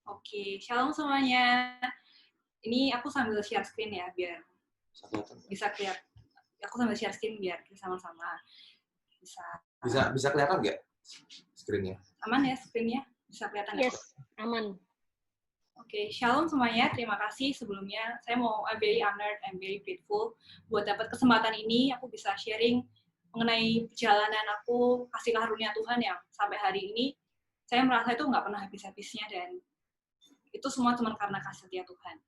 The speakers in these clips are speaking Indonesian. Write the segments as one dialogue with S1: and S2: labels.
S1: Oke, shalom semuanya. Ini aku sambil share screen ya, biar bisa kelihatan. Aku sambil share screen biar kita sama-sama bisa.
S2: Bisa kelihatan nggak screen-nya?
S1: Aman ya screen-nya? Bisa kelihatan ya?
S3: Yes, aman.
S1: Oke, shalom semuanya. Terima kasih sebelumnya. I'm very honored, I'm very grateful buat dapat kesempatan ini. Aku bisa sharing mengenai perjalanan aku, kasih karunia Tuhan yang sampai hari ini saya merasa itu nggak pernah habis-habisnya, dan itu semua cuma karena kasih setia Tuhan.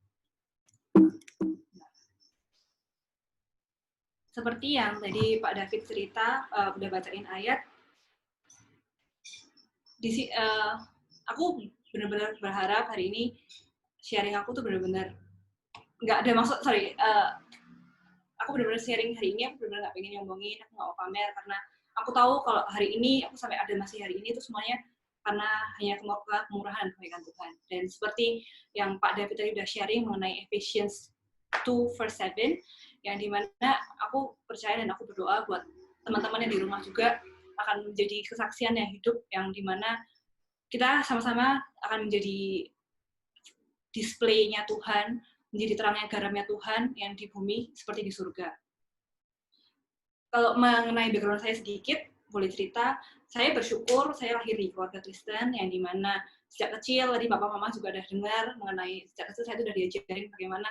S1: Seperti yang tadi Pak David cerita, udah bacain ayat, aku benar-benar berharap hari ini sharing aku tuh benar-benar nggak ada maksud, aku benar-benar sharing hari ini, aku benar-benar nggak pengen nyombongin, aku nggak mau pamer, karena aku tahu kalau hari ini, aku sampai ada masih hari ini itu semuanya karena hanya kemurahan kebaikan Tuhan. Dan seperti yang Pak David tadi udah sharing mengenai Ephesians 2 verse 7, yang dimana aku percaya dan aku berdoa buat teman-teman yang di rumah juga akan menjadi kesaksian yang hidup, yang dimana kita sama-sama akan menjadi display-nya Tuhan, menjadi terangnya garamnya Tuhan yang di bumi seperti di surga. Kalau mengenai background saya sedikit, boleh cerita, saya bersyukur saya lahir di keluarga Kristen yang dimana sejak kecil, tadi Bapak Mama juga udah dengar mengenai sejak kecil saya sudah diajarin bagaimana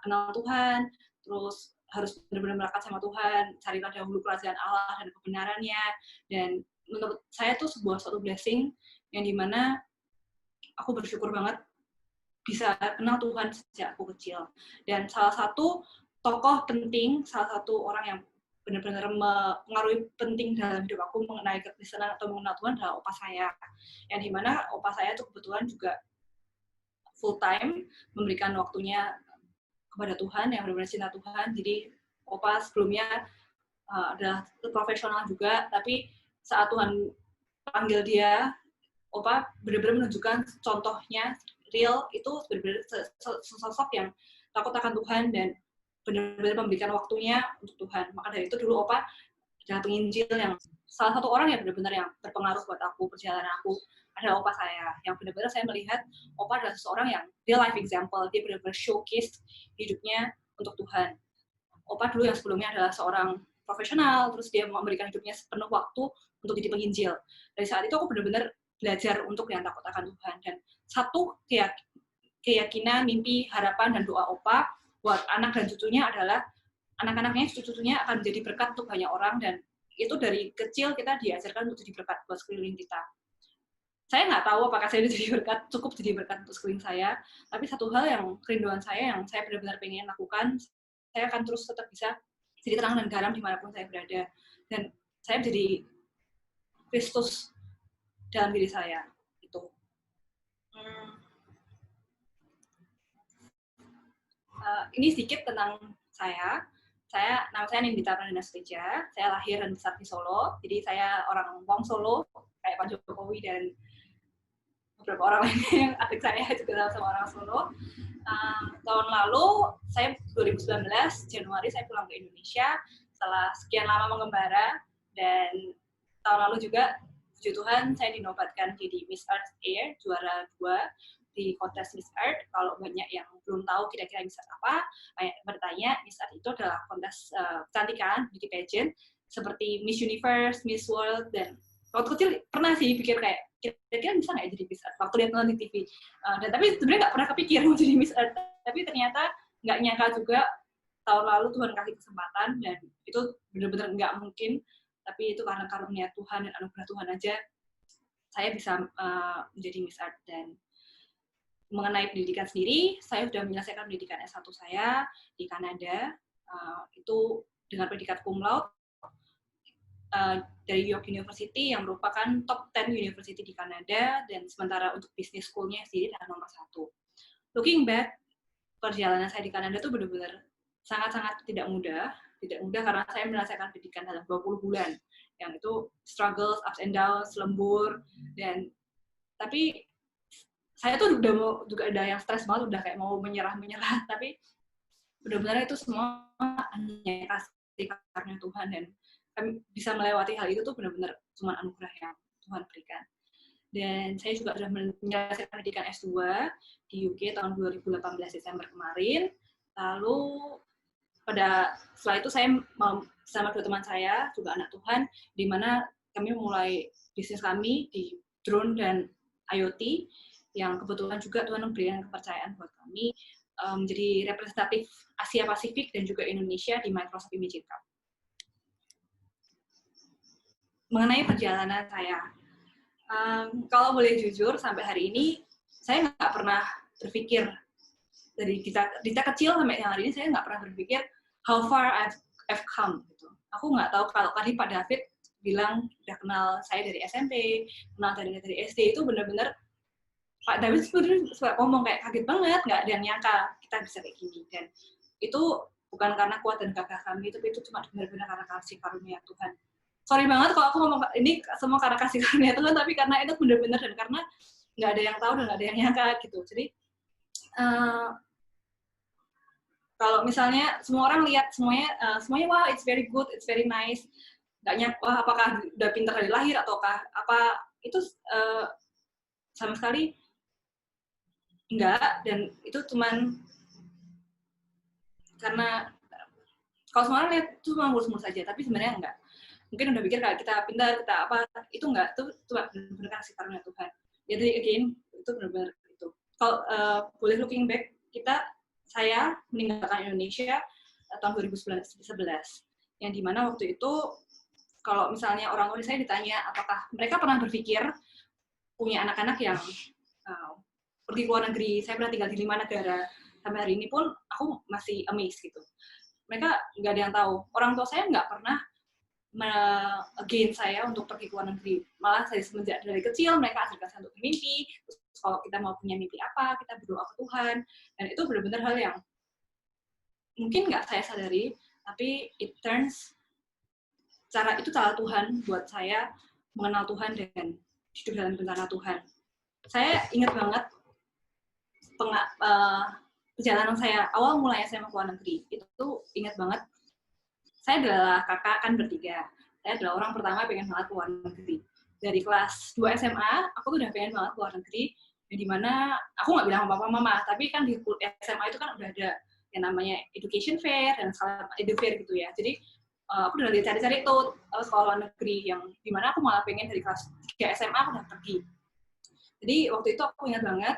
S1: kenal Tuhan, terus harus benar-benar melekat sama Tuhan, carilah dahulu kerajaan Allah dan kebenarannya, dan menurut saya itu suatu blessing yang dimana aku bersyukur banget bisa kenal Tuhan sejak aku kecil. Dan salah satu tokoh penting, salah satu orang yang benar-benar mengaruhi penting dalam hidup aku mengenai kekristenan atau mengenal Tuhan adalah opa saya. Yang dimana opa saya itu kebetulan juga full time memberikan waktunya kepada Tuhan, yang benar-benar cinta Tuhan. Jadi opa sebelumnya adalah profesional juga, tapi saat Tuhan panggil dia, opa benar-benar menunjukkan contohnya real, itu benar-benar sosok yang takut akan Tuhan dan benar-benar memberikan waktunya untuk Tuhan. Maka dari itu dulu opa adalah penginjil yang salah satu orang yang benar-benar yang berpengaruh buat aku, perjalanan aku adalah opa saya, yang benar-benar saya melihat opa adalah seseorang yang real life example, dia benar-benar showcase hidupnya untuk Tuhan. Opa dulu yang sebelumnya adalah seorang profesional, terus dia memberikan hidupnya sepenuh waktu untuk jadi penginjil. Dari saat itu aku benar-benar belajar untuk yang takut akan Tuhan. Dan satu keyakinan, mimpi, harapan, dan doa opa buat anak dan cucunya adalah anak-anaknya, cucu-cucunya akan menjadi berkat untuk banyak orang, dan itu dari kecil kita diajarkan untuk jadi berkat buat sekeliling kita. Saya nggak tahu apakah saya jadi berkat, cukup jadi berkat untuk sekeliling saya, tapi satu hal yang kerinduan saya, yang saya benar-benar pengen lakukan, saya akan terus tetap bisa jadi terang dan garam dimanapun saya berada. Dan saya menjadi Kristus dalam diri saya. Itu. Ini sedikit tentang saya. Nama saya Nindita Pradana Suteja. Saya lahir dan besar di Solo. Jadi saya orang Wong Solo, kayak Pak Jokowi dan beberapa orang lainnya, adik saya juga sama orang Solo. Tahun lalu, saya 2019, Januari saya pulang ke Indonesia setelah sekian lama mengembara, dan tahun lalu juga, puji Tuhan, saya dinobatkan jadi Miss Earth Air, juara 2 di kontes Miss Earth. Kalau banyak yang belum tahu kira-kira Miss Earth apa, banyak bertanya, Miss Earth itu adalah kontes kecantikan, beauty pageant, seperti Miss Universe, Miss World, dan waktu kecil pernah sih pikir kayak, kira-kira bisa nggak ya jadi Miss Earth waktu lihat nonton di TV. Dan tapi sebenarnya nggak pernah kepikir mau jadi Miss Earth, tapi ternyata nggak nyangka juga tahun lalu Tuhan kasih kesempatan, dan itu benar-benar nggak mungkin, tapi itu karena karunia Tuhan dan anugerah Tuhan aja saya bisa menjadi Miss Earth. Dan mengenai pendidikan sendiri, saya sudah menyelesaikan pendidikan S1 saya di Kanada, itu dengan predikat cum laude dari York University yang merupakan top 10 university di Kanada, dan sementara untuk business school-nya sendiri adalah nomor 1. Looking back, perjalanan saya di Kanada itu benar-benar sangat-sangat tidak mudah karena saya menyelesaikan pendidikan dalam 20 bulan, yang itu struggles, ups and downs, lembur, dan tapi saya tuh juga ada yang stres banget, udah kayak mau menyerah, tapi benar-benar itu semua hanya kasih karunia Tuhan, dan kami bisa melewati hal itu tuh benar-benar cuma anugerah yang Tuhan berikan. Dan saya juga sudah menyelesaikan pendidikan S2 di UK tahun 2018 Desember kemarin. Lalu setelah itu saya bersama dua teman saya, juga anak Tuhan, di mana kami mulai bisnis kami di drone dan IoT, yang kebetulan juga Tuhan memberikan kepercayaan buat kami menjadi representatif Asia Pasifik dan juga Indonesia di Microsoft Imaging Cup. Mengenai perjalanan saya, kalau boleh jujur, sampai hari ini saya nggak pernah berpikir dari kita kecil sampai hari ini saya nggak pernah berpikir how far I've come. Gitu. Aku nggak tahu kalau tadi Pak David bilang udah kenal saya dari SMP, kenal dari SD, itu benar-benar Pak David suka ngomong kayak kaget banget, nggak ada yang nyangka kita bisa kayak gini. Dan itu bukan karena kuat dan gagah kami, tapi itu cuma benar-benar karena kasih karunia Tuhan. Sorry banget kalau aku ngomong ini semua karena kasih karunia Tuhan, tapi karena itu benar-benar dan karena nggak ada yang tahu dan nggak ada yang nyangka gitu. Jadi kalau misalnya semua orang lihat semuanya wow, it's very good, it's very nice, nggak nyangka wah apakah udah pintar dari lahir ataukah apa, itu sama sekali enggak, dan itu cuman karena kalau semua orang lihat itu cuma mulus-mulus saja, tapi sebenarnya enggak. Mungkin udah pikir kayak kita pintar, kita apa, itu enggak, itu cuma benar-benar kasih karunia Tuhan. Jadi again, itu benar-benar itu. Kalau boleh looking back, saya meninggalkan Indonesia tahun 2011, yang dimana waktu itu kalau misalnya orang tua saya ditanya apakah mereka pernah berpikir punya anak-anak yang pergi ke luar negeri. Saya pernah tinggal di 5 negara, sampai hari ini pun aku masih amazed gitu. Mereka nggak ada yang tahu. Orang tua saya nggak pernah again saya untuk pergi ke luar negeri. Malah saya semenjak dari kecil mereka ajarkan saya untuk bermimpi. Terus kalau kita mau punya mimpi apa, kita berdoa ke Tuhan. Dan itu benar-benar hal yang mungkin nggak saya sadari, tapi it turns cara Tuhan buat saya mengenal Tuhan dan hidup dalam rencana Tuhan. Saya ingat banget perjalanan saya awal mulanya saya mau ke luar negeri. Itu ingat banget. Saya adalah kakak kan bertiga. Saya adalah orang pertama pengen banget ke luar negeri. Dari kelas 2 SMA, aku tuh udah pengen banget ke luar negeri. Yang dimana aku nggak bilang sama papa mama, tapi kan di SMA itu kan udah ada yang namanya education fair dan skala edu fair gitu ya. Jadi aku udah cari-cari tuh sekolah luar negeri yang dimana aku malah pengen dari kelas 3 SMA aku udah pergi. Jadi waktu itu aku ingat banget,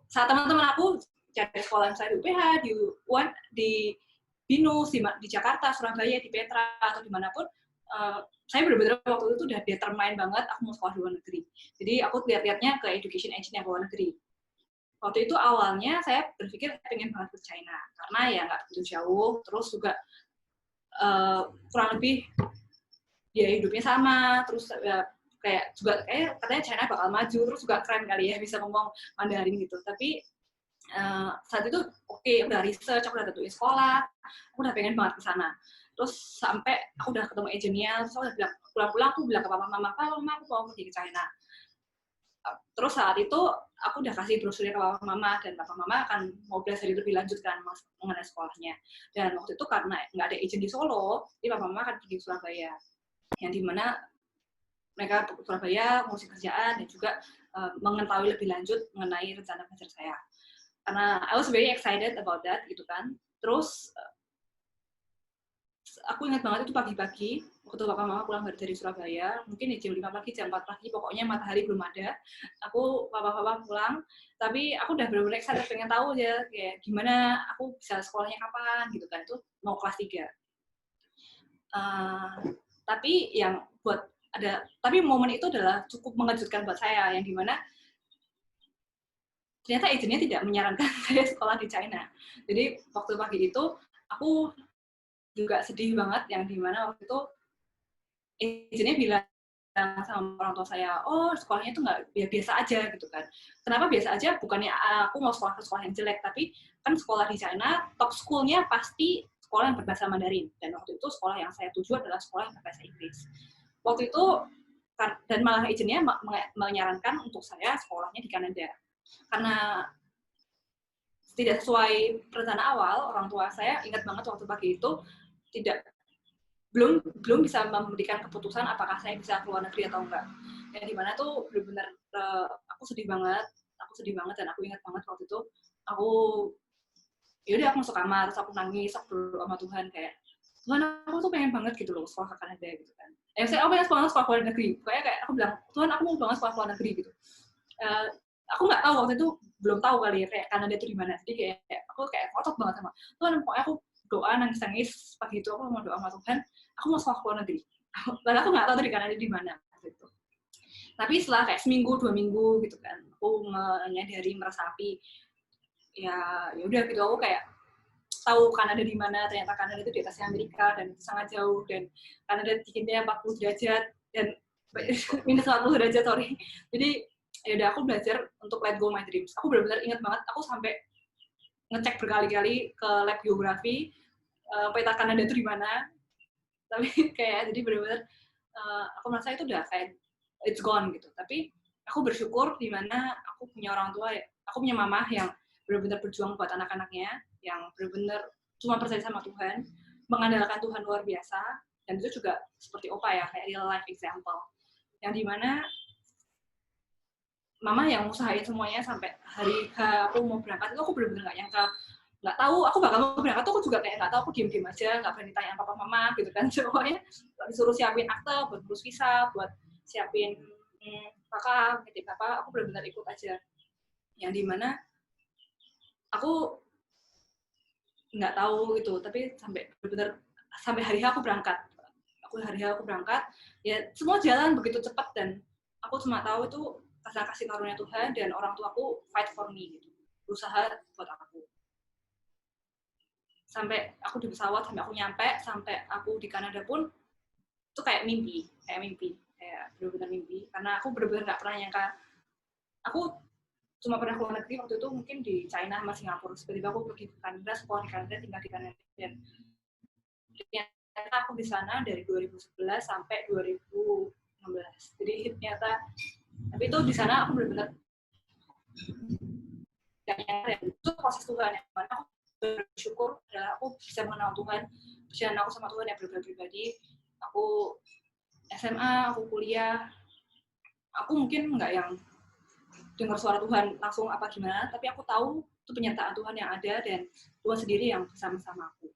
S1: saat teman-teman aku cari sekolah saya di UPH, di UAN, di BINUS, di Jakarta, Surabaya, di Petra, atau dimanapun, saya benar-benar waktu itu udah determine banget aku mau sekolah di luar negeri. Jadi aku lihat-lihatnya ke education engine yang luar negeri. Waktu itu awalnya saya berpikir pengen banget ke China, karena ya nggak begitu jauh, terus juga kurang lebih biaya hidupnya sama, terus kayak katanya China bakal maju, terus juga keren kali ya bisa ngomong Mandarin gitu. Tapi saat itu udah research, aku udah tentuin sekolah, aku udah pengen banget ke sana. Terus sampai aku udah ketemu agentnya, terus aku udah bilang pulang-pulang aku bilang ke papa mama aku mau pergi ke China. Terus saat itu aku udah kasih brosurnya ke papa mama, dan papa mama akan mau belajar lebih lanjut kan mengenai sekolahnya. Dan waktu itu karena nggak ada agent di Solo, jadi papa mama akan pergi ke Surabaya, yang dimana mereka ke Surabaya ngurusin kerjaan dan juga mengetahui lebih lanjut mengenai rencana belajar saya. Karena I was very excited about that gitu kan. Terus aku ingat banget itu pagi-pagi waktu papa mama pulang dari Surabaya, mungkin di jam 5 pagi, jam 4 pagi, pokoknya matahari belum ada. Papa pulang, tapi aku udah benar-benar excited pengen tahu ya kayak gimana aku bisa sekolahnya kapan gitu kan. Itu mau kelas 3. Tapi momen itu adalah cukup mengejutkan buat saya, yang dimana ternyata agentnya tidak menyarankan saya sekolah di China. Jadi waktu pagi itu aku juga sedih banget, yang dimana waktu itu agentnya bilang sama orang tua saya, oh sekolahnya itu nggak biasa aja gitu kan. Kenapa biasa aja? Bukannya aku mau sekolah ke sekolah yang jelek, tapi kan sekolah di China top school-nya pasti sekolah yang berbahasa Mandarin. Dan waktu itu sekolah yang saya tuju adalah sekolah yang berbahasa Inggris. Waktu itu dan malah agentnya menyarankan untuk saya sekolahnya di Kanada. Karena tidak sesuai rencana awal, orang tua saya ingat banget waktu pagi itu belum bisa memberikan keputusan apakah saya bisa keluar negeri atau enggak. yang dimana tuh benar-benar aku sedih banget dan aku ingat banget waktu itu aku yaudah aku masuk kamar terus aku nangis, aku berdoa sama Tuhan kayak Tuhan aku tuh pengen banget gitu loh sekolah ke Kanada gitu kan. Saya pengen sekolah luar negeri, kayak aku bilang Tuhan aku mau banget sekolah luar negeri gitu. Aku nggak tahu waktu itu, belum tahu kali ya kayak Kanada itu di mana, jadi kayak aku kayak kotor banget sama Tuhan. Pokoknya aku doa nangis pagi itu aku mau doa sama Tuhan aku mau sekolah luar negeri. Padahal aku nggak tahu tuh di Kanada di mana gitu. Tapi setelah kayak seminggu 2 minggu gitu kan aku menyadari meresapi ya udah gitu aku kayak tahu Kanada di mana, ternyata Kanada itu di atasnya Amerika dan sangat jauh, dan Kanada dinginnya 40 derajat dan minus 40 derajat sorry. Jadi ya udah aku belajar untuk let go my dreams. Aku benar-benar ingat banget aku sampai ngecek berkali-kali ke lab geografi peta Kanada itu di mana. Tapi kayak jadi benar-benar aku merasa itu udah kayak it's gone gitu. Tapi aku bersyukur di mana aku punya orang tua, aku punya mama yang benar-benar berjuang buat anak-anaknya, yang benar-benar cuma percaya sama Tuhan, mengandalkan Tuhan luar biasa, dan itu juga seperti Opa ya, kayak real life example. Yang dimana mama yang usahain semuanya sampai hari aku mau berangkat itu aku benar-benar nggak nyangka, nggak tahu aku bakal mau berangkat tuh aku juga kayak nggak tahu, aku diem-diem aja, nggak berani tanya papa mama gitu kan. Semuanya disuruh siapin akte buat ngurus visa, buat siapin kakak, nitip apa, aku benar-benar ikut aja. Yang dimana aku nggak tahu itu, tapi sampai benar-benar sampai hari aku berangkat, ya semua jalan begitu cepat dan aku cuma tahu itu karena kasih karunia Tuhan dan orang tuaku fight for me gitu, berusaha buat aku. Sampai aku di pesawat, sampai aku nyampe, sampai aku di Kanada pun itu kayak mimpi, kayak benar-benar mimpi, karena aku benar-benar nggak pernah nyangka. Aku cuma pernah keluar negeri waktu itu mungkin di China sama Singapura, tiba-tiba aku pergi ke Kanada, sekolah di Kanada, tinggal di Kanada, dan ternyata aku di sana dari 2011 sampai 2016. Jadi ternyata, tapi itu di sana aku benar-benar gak nyangka, itu proses Tuhan yang mana aku bersyukur adalah aku bisa mengenal Tuhan, perjalanan aku sama Tuhan yang benar-benar pribadi. Aku SMA, aku kuliah, aku mungkin nggak yang dengar suara Tuhan langsung apa gimana, tapi aku tahu itu penyertaan Tuhan yang ada dan Tuhan sendiri yang bersama-sama aku.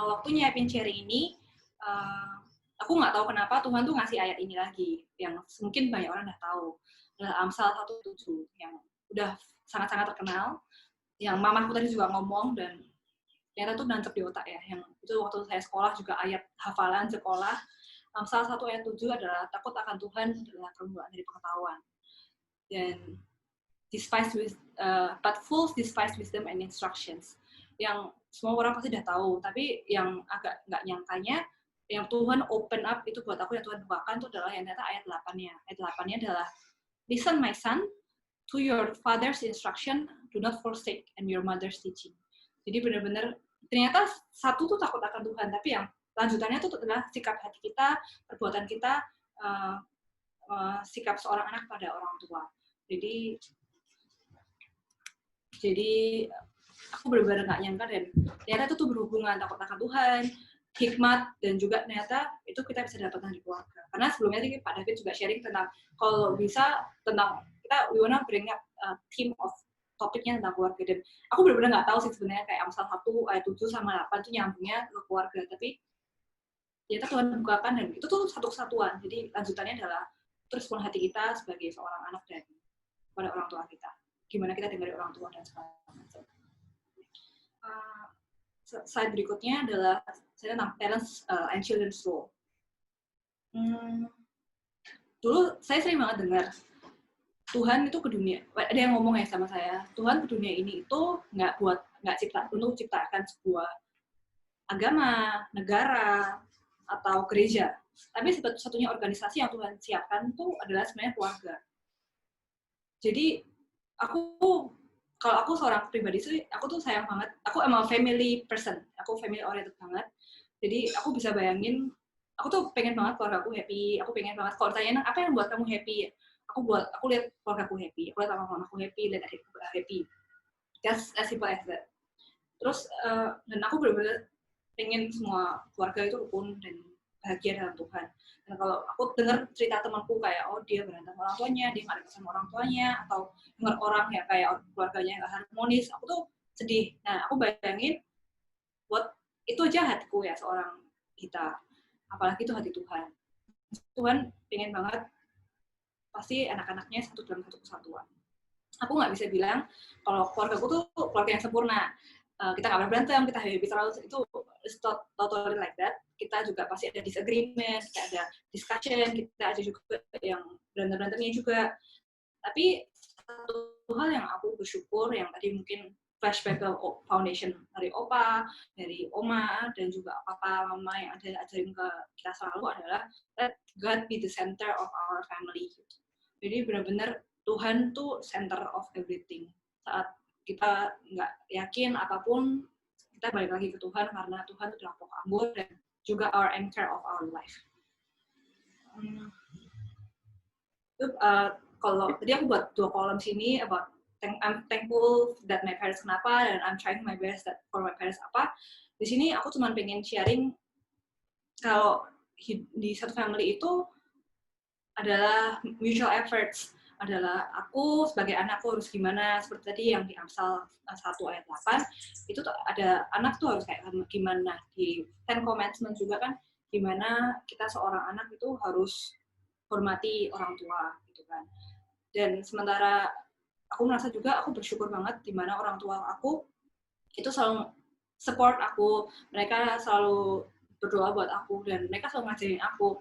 S1: Waktu nyiapin sharing ini, aku nggak tahu kenapa Tuhan tuh ngasih ayat ini lagi, yang mungkin banyak orang udah tahu. Adalah Amsal 1:7, yang udah sangat-sangat terkenal, yang mamaku tadi juga ngomong, dan ternyata tuh nancep di otak ya, yang itu waktu saya sekolah juga ayat hafalan sekolah. Amsal 1:7 adalah takut akan Tuhan adalah permulaan dari pengetahuan. Dan but fools despise wisdom and instructions. Yang semua orang pasti udah tahu, tapi yang agak nggak nyangkanya, yang Tuhan open up itu buat aku, yang Tuhan bukakan itu adalah yang ternyata ayat 8-nya. Ayat 8-nya adalah, listen my son, to your father's instruction, do not forsake, and your mother's teaching. Jadi benar-benar, ternyata satu tuh takut akan Tuhan, tapi yang lanjutannya itu adalah sikap hati kita, perbuatan kita, sikap seorang anak pada orang tua. Jadi aku benar-benar nggak nyangka, dan ternyata itu tuh berhubungan takut akan Tuhan, hikmat, dan juga ternyata itu kita bisa dapatkan di keluarga. Karena sebelumnya tadi Pak David juga sharing tentang, kalau bisa tentang kita, we wanna bring up theme of topiknya tentang keluarga, dan aku benar-benar nggak tahu sih sebenarnya kayak Amsal 1 ayat 7 sama 8 itu nyambungnya ke keluarga, tapi ternyata Tuhan bukakan, dan itu tuh satu kesatuan. Jadi lanjutannya adalah respon hati kita sebagai seorang anak dan pada orang tua kita, gimana kita dengar orang tua dan sebagainya. Slide berikutnya adalah saya tentang parents and children's role. Dulu saya sering banget dengar Tuhan itu ke dunia, ada yang ngomong ya sama saya, Tuhan ke dunia ini itu nggak ciptakan sebuah agama, negara, atau gereja, tapi satu-satunya organisasi yang Tuhan siapkan itu adalah sebenarnya keluarga. Jadi kalau aku seorang pribadi sih, aku tuh sayang banget, aku emang family person, aku family oriented banget, jadi aku bisa bayangin, aku tuh pengen banget keluarga aku happy, aku pengen banget, kalau tanya apa yang buat kamu happy, aku lihat keluarga aku happy, aku lihat mama aku happy, lihat adikku happy, just as simple as that. Terus dan aku benar-benar pengen semua keluarga itu rukun dan bahagia dalam Tuhan. Dan kalau aku dengar cerita temanku kayak, oh dia berantem sama orang tuanya, dia nggak dekat sama orang tuanya, atau dengar orang ya kayak keluarganya nggak harmonis, aku tuh sedih. Nah, aku bayangin, itu aja hatiku ya seorang kita, apalagi itu hati Tuhan. Tuhan pengen banget pasti anak-anaknya satu dalam satu kesatuan. Aku nggak bisa bilang kalau keluargaku tuh keluarga yang sempurna. Kita nggak pernah berantem, kita happy terus, itu totally like that. Kita juga pasti ada disagreement, kita ada discussion, kita ada juga yang berantem-berantemnya juga. Tapi satu hal yang aku bersyukur, yang tadi mungkin flashback ke foundation dari Opa, dari Oma, dan juga Papa, Mama yang ada ajarin ke kita selalu adalah let God be the center of our family. Jadi benar-benar Tuhan tuh center of everything. Saat kita nggak yakin apapun, kita balik lagi ke Tuhan karena Tuhan itu adalah pokok anggur dan juga our anchor of our life. Kalau tadi aku buat 2 kolom sini about I'm thankful that my parents kenapa dan I'm trying my best that for my parents apa. Di sini aku cuma pengen sharing kalau di satu family itu adalah mutual efforts, adalah aku sebagai anakku harus gimana, seperti tadi yang di Amsal 1 ayat 8, itu tuh ada anak tuh harus kayak gimana, di Ten Commandments juga kan, gimana kita seorang anak itu harus hormati orang tua, gitu kan. Dan sementara aku merasa juga, aku bersyukur banget di mana orang tua aku itu selalu support aku, mereka selalu berdoa buat aku, dan mereka selalu ngajarin aku,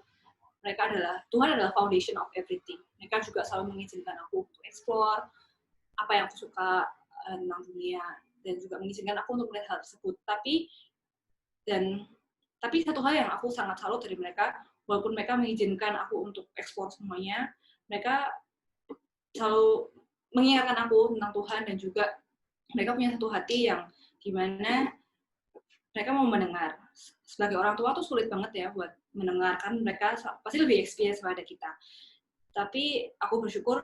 S1: mereka adalah, Tuhan adalah foundation of everything. Mereka juga selalu mengizinkan aku untuk explore apa yang aku suka tentang dunia, dan juga mengizinkan aku untuk melihat hal tersebut. Tapi satu hal yang aku sangat salut dari mereka, walaupun mereka mengizinkan aku untuk explore semuanya, mereka selalu mengingatkan aku tentang Tuhan, dan juga mereka punya satu hati yang gimana mereka mau mendengar. Sebagai orang tua tuh sulit banget ya buat mendengarkan, mereka pasti lebih experience pada kita. Tapi aku bersyukur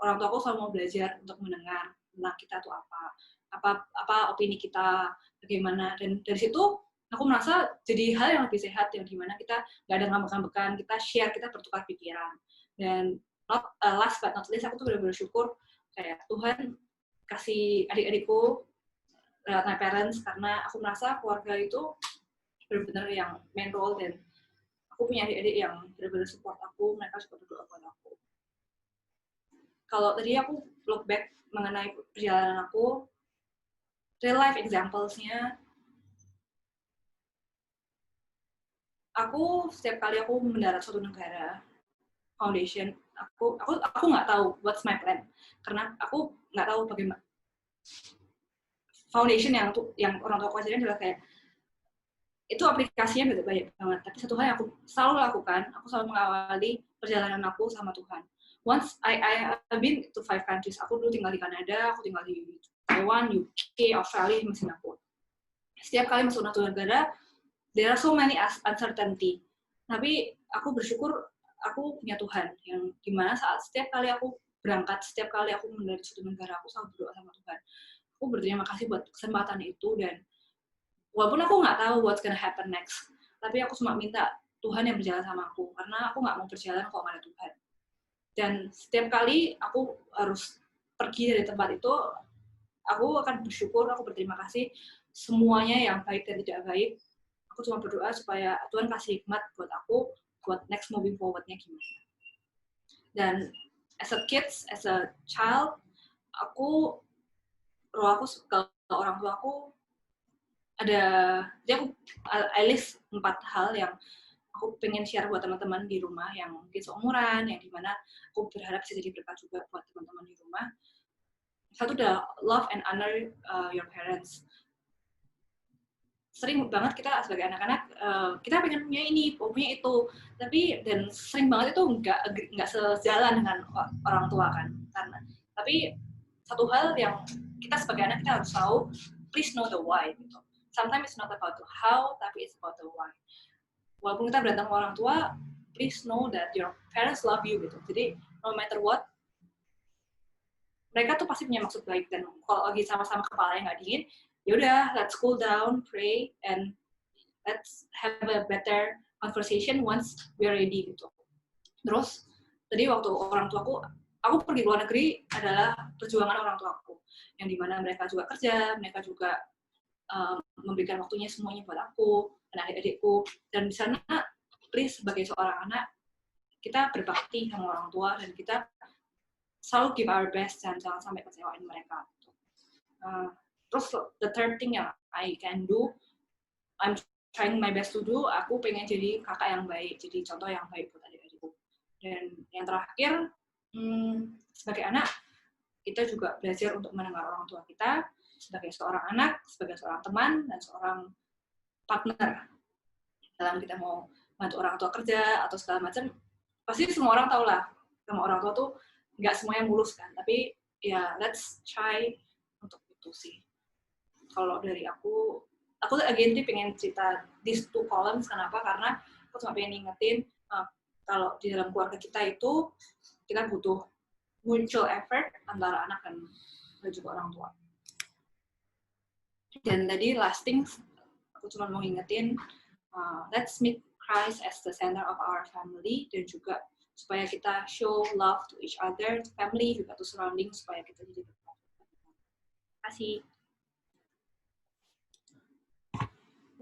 S1: orang tua aku selalu mau belajar untuk mendengar tentang kita tuh apa opini kita, bagaimana, dan dari situ aku merasa jadi hal yang lebih sehat, yang dimana kita nggak ada ngambek-ngambekan, kita share, kita bertukar pikiran. Dan last but not least, aku tuh benar-benar bersyukur kayak Tuhan kasih adik-adikku lewat my parents, karena aku merasa keluarga itu benar-benar yang main role, dan aku punya adik-adik yang benar-benar support aku, mereka suka berdoa buat aku. Kalau tadi aku look back mengenai perjalanan aku, real life examples-nya, aku setiap kali aku mendarat suatu negara, foundation, aku nggak tahu what's my plan, karena aku nggak tahu bagaimana. Foundation yang orang tua aku ajarin adalah kayak, itu aplikasinya banyak banget, tapi satu hal yang aku selalu lakukan, aku selalu mengawali perjalanan aku sama Tuhan. Once I've been to 5 countries, aku dulu tinggal di Kanada, aku tinggal di Taiwan, UK, Australia, di Singapura. Setiap kali masuk satu negara, there are so many uncertainty. Tapi aku bersyukur aku punya Tuhan, yang dimana saat setiap kali aku berangkat, setiap kali aku mendarat suatu negara, aku selalu berdoa sama Tuhan. Aku berterima kasih buat kesempatan itu, dan walaupun aku nggak tahu what's gonna happen next, tapi aku cuma minta Tuhan yang berjalan sama aku, karena aku nggak mau berjalan kalau nggak ada Tuhan. Dan setiap kali aku harus pergi dari tempat itu, aku akan bersyukur, aku berterima kasih semuanya yang baik dan tidak baik. Aku cuma berdoa supaya Tuhan kasih hikmat buat aku, buat next moving forward-nya gimana. Dan as a kids, as a child, roh aku ke orang tua aku ada, jadi aku I list 4 hal yang aku pengen share buat teman-teman di rumah yang mungkin seumuran, yang dimana aku berharap bisa jadi berkat juga buat teman-teman di rumah. Satu adalah love and honor your parents. Sering banget kita sebagai anak-anak, kita pengen punya ini, punya itu, dan sering banget itu nggak sejalan dengan orang tua kan. Tapi satu hal yang kita sebagai anak kita harus tahu, please know the why gitu. Sometimes it's not about the how, tapi it's about the why. Walaupun kita berantem sama orang tua, please know that your parents love you gitu. Jadi no matter what, mereka tuh pasti punya maksud baik, dan kalau lagi sama-sama kepalanya nggak dingin, yaudah let's cool down, pray, and let's have a better conversation once we're ready gitu. Terus tadi waktu orang tuaku, aku pergi ke luar negeri adalah perjuangan orang tuaku, yang dimana mereka juga kerja, mereka juga memberikan waktunya semuanya buat aku dan adik-adikku, dan di sana please sebagai seorang anak kita berbakti sama orang tua dan kita selalu give our best dan jangan sampai kecewain mereka. Terus the third thing yang I can do, I'm trying my best to do, aku pengen jadi kakak yang baik, jadi contoh yang baik buat adik-adikku. Dan yang terakhir, sebagai anak, kita juga belajar untuk mendengar orang tua kita, sebagai seorang anak, sebagai seorang teman, dan seorang partner. Dalam kita mau bantu orang tua kerja, atau segala macam, pasti semua orang tahu lah, sama orang tua tuh nggak semuanya mulus kan, tapi ya let's try untuk itu sih. Kalau dari aku again pengen cerita these two columns, kenapa? Karena aku cuma pengen ngingetin, kalau di dalam keluarga kita itu, kita butuh mutual effort antara anak dan juga orang tua. Dan tadi last thing, aku cuma mau ngingetin, let's make Christ as the center of our family, dan juga supaya kita show love to each other, to family, juga to surrounding, supaya kita jadi berkat. Terima kasih.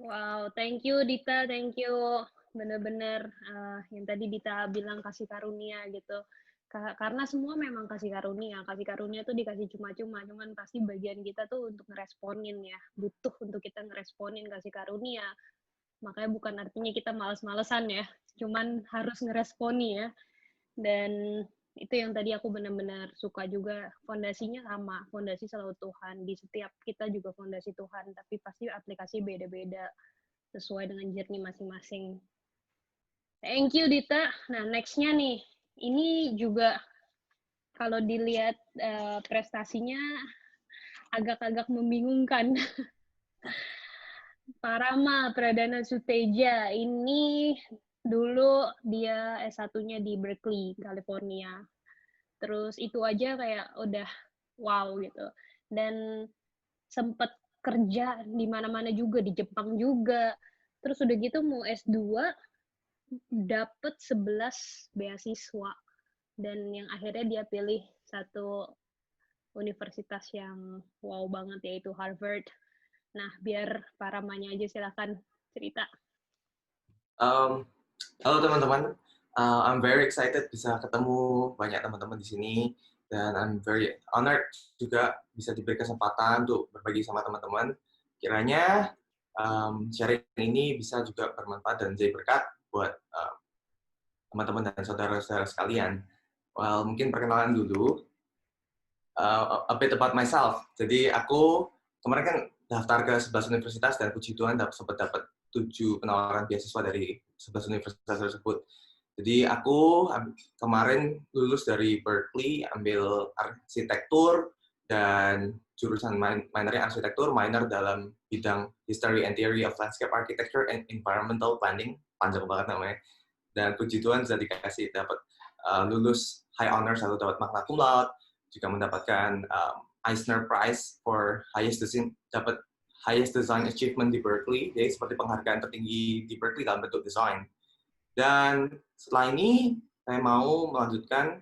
S3: Wow, thank you Dita, thank you. Bener-bener yang tadi Dita bilang kasih karunia gitu. Karena semua memang kasih karunia tuh dikasih cuma-cuma, cuman pasti bagian kita tuh untuk ngeresponin ya, butuh untuk kita ngeresponin kasih karunia. Makanya bukan artinya kita males-malesan ya, cuman harus ngeresponi ya. Dan itu yang tadi aku benar-benar suka juga, fondasinya sama, fondasi selalu Tuhan. Di setiap kita juga fondasi Tuhan, tapi pasti aplikasi beda-beda sesuai dengan journey masing-masing. Thank you Dita. Nah, next-nya nih, ini juga kalau dilihat prestasinya agak-agak membingungkan. Parama Pradana Suteja ini dulu dia S1-nya di Berkeley, California. Terus itu aja kayak udah wow gitu. Dan sempat kerja di mana-mana juga, di Jepang juga. Terus udah gitu mau S2, dapet 11 beasiswa. Dan yang akhirnya dia pilih satu universitas yang wow banget, yaitu Harvard. Nah, biar Paramanya aja silakan cerita.
S2: Halo teman-teman, I'm very excited bisa ketemu banyak teman-teman di sini, dan I'm very honored juga bisa diberi kesempatan untuk berbagi sama teman-teman. Kiranya sharing ini bisa juga bermanfaat dan jadi berkat buat teman-teman dan saudara-saudara sekalian. Well, mungkin perkenalan dulu. A bit about myself. Jadi aku kemarin kan daftar ke 11 universitas dan puji Tuhan sempat dapat 7 penawaran beasiswa dari 11 universitas tersebut. Jadi aku kemarin lulus dari Berkeley, ambil arsitektur dan jurusan minornya arsitektur, minor dalam bidang History and Theory of Landscape Architecture and Environmental Planning, panjang banget namanya. Dan puji Tuhan bisa dikasih dapat lulus high honors atau dapat magna cum laude, juga mendapatkan Eisner Prize for highest design achievement di Berkeley, jadi seperti penghargaan tertinggi di Berkeley dalam bentuk desain. Dan setelah ini saya mau melanjutkan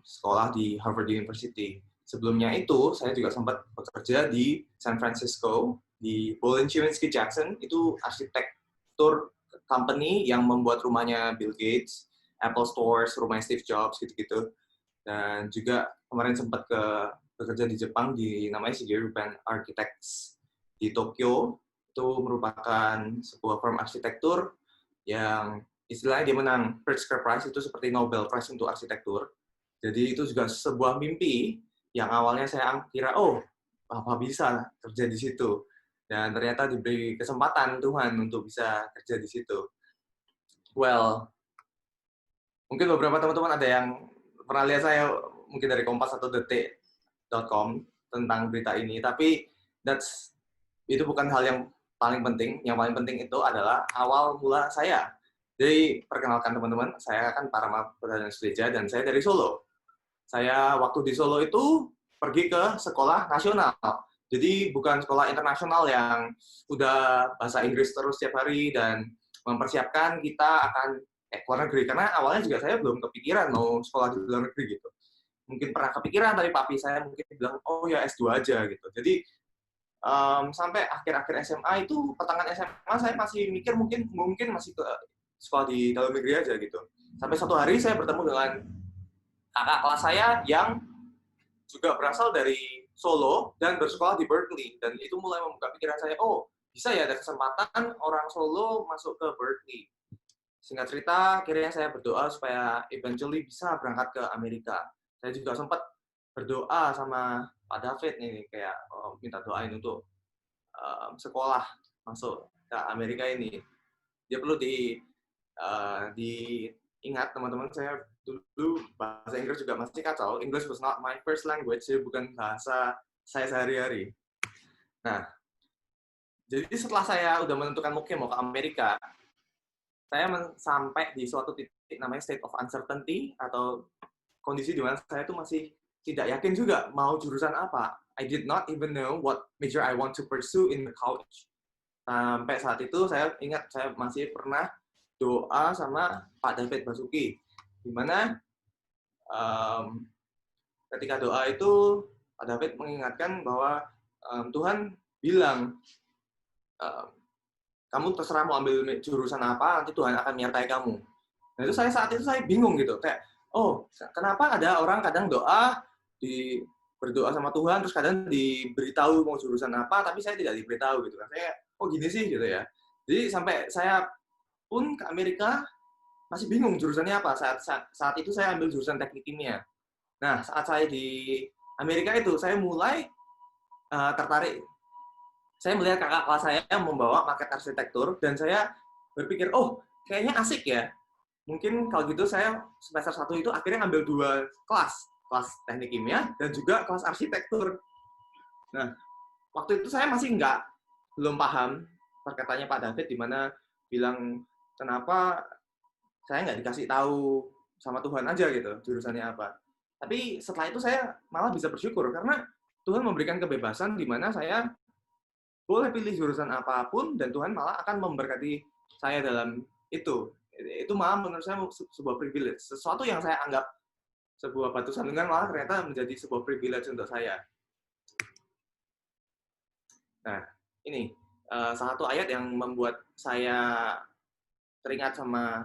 S2: sekolah di Harvard University. Sebelumnya itu saya juga sempat bekerja di San Francisco di Bolen Chiwinski Jackson, itu arsitektur company yang membuat rumahnya Bill Gates, Apple Stores, rumahnya Steve Jobs gitu-gitu. Dan juga kemarin sempat bekerja di Jepang di namanya Shigeru Band Architects di Tokyo. Itu merupakan sebuah firm arsitektur yang istilahnya dia menang Pritzker Prize, itu seperti Nobel Prize untuk arsitektur. Jadi itu juga sebuah mimpi yang awalnya saya kira, apa bisa kerja di situ. Dan ternyata diberi kesempatan Tuhan untuk bisa kerja di situ. Well, mungkin beberapa teman-teman ada yang pernah lihat saya mungkin dari Kompas atau detik.com tentang berita ini, tapi itu bukan hal yang paling penting. Yang paling penting itu adalah awal mula saya. Jadi perkenalkan teman-teman, saya kan Parama Pradana Suteja dan saya dari Solo. Saya waktu di Solo itu pergi ke sekolah nasional. Jadi bukan sekolah internasional yang udah bahasa Inggris terus setiap hari dan mempersiapkan kita akan keluar negeri. Karena awalnya juga saya belum kepikiran mau sekolah di luar negeri gitu. Mungkin pernah kepikiran, tapi papi saya mungkin bilang, oh ya S2 aja gitu. Jadi sampai akhir-akhir SMA itu, pertengahan SMA saya masih mikir mungkin masih ke sekolah di dalam negeri aja gitu. Sampai suatu hari saya bertemu dengan kakak kelas saya yang juga berasal dari Solo dan bersekolah di Berkeley, dan itu mulai membuka pikiran saya, oh bisa ya ada kesempatan orang Solo masuk ke Berkeley. Singkat cerita, akhirnya saya berdoa supaya eventually bisa berangkat ke Amerika. Saya juga sempat berdoa sama Pak David nih, kayak minta doain untuk sekolah masuk ke Amerika ini. Dia perlu diingat teman-teman, saya dulu bahasa Inggris juga masih kacau. English was not my first language, jadi bukan bahasa saya sehari-hari. Nah, jadi setelah saya udah menentukan mungkin mau ke Amerika, saya sampai di suatu titik namanya state of uncertainty, atau kondisi di mana saya tuh masih tidak yakin juga mau jurusan apa. I did not even know what major I want to pursue in the college. Sampai saat itu saya ingat saya masih pernah doa sama Pak David Basuki, di mana ketika doa itu Pak David mengingatkan bahwa Tuhan bilang, kamu terserah mau ambil jurusan apa, nanti Tuhan akan menyertai kamu. Nah itu saat itu saya bingung gitu, kayak, oh kenapa ada orang kadang berdoa sama Tuhan, terus kadang diberitahu mau jurusan apa, tapi saya tidak diberitahu gitu kan. Saya, oh gini sih gitu ya. Jadi sampai saya pun ke Amerika masih bingung jurusannya apa. Saat itu saya ambil jurusan teknik kimia. Nah, saat saya di Amerika itu, saya mulai tertarik. Saya melihat kakak kelas saya membawa paket arsitektur, dan saya berpikir, oh kayaknya asik ya. Mungkin kalau gitu saya semester 1 itu akhirnya ambil 2 kelas teknik kimia dan juga kelas arsitektur. Nah, waktu itu saya masih belum paham perkataannya Pak David, di mana bilang kenapa saya nggak dikasih tahu sama Tuhan aja gitu jurusannya apa. Tapi setelah itu saya malah bisa bersyukur karena Tuhan memberikan kebebasan di mana saya boleh pilih jurusan apapun, dan Tuhan malah akan memberkati saya dalam itu. Itu malah menurut saya sebuah privilege, sesuatu yang saya anggap sebuah batu sandungan malah ternyata menjadi sebuah privilege untuk saya. Nah, ini salah satu ayat yang membuat saya teringat sama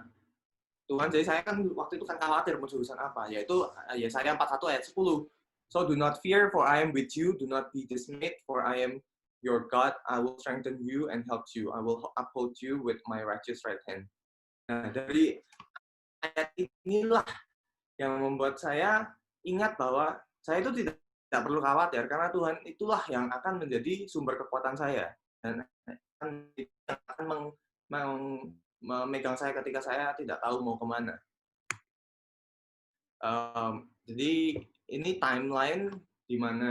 S2: Tuhan. Jadi saya kan waktu itu kan khawatir mau jurusan apa, yaitu Yesaya 41 ayat 10. So do not fear, for I am with you. Do not be dismayed, for I am your God. I will strengthen you and help you. I will uphold you with my righteous right hand. Nah, dari ayat inilah yang membuat saya ingat bahwa saya itu tidak perlu khawatir, karena Tuhan itulah yang akan menjadi sumber kekuatan saya, dan akan memegang saya ketika saya tidak tahu mau kemana. Jadi ini timeline di mana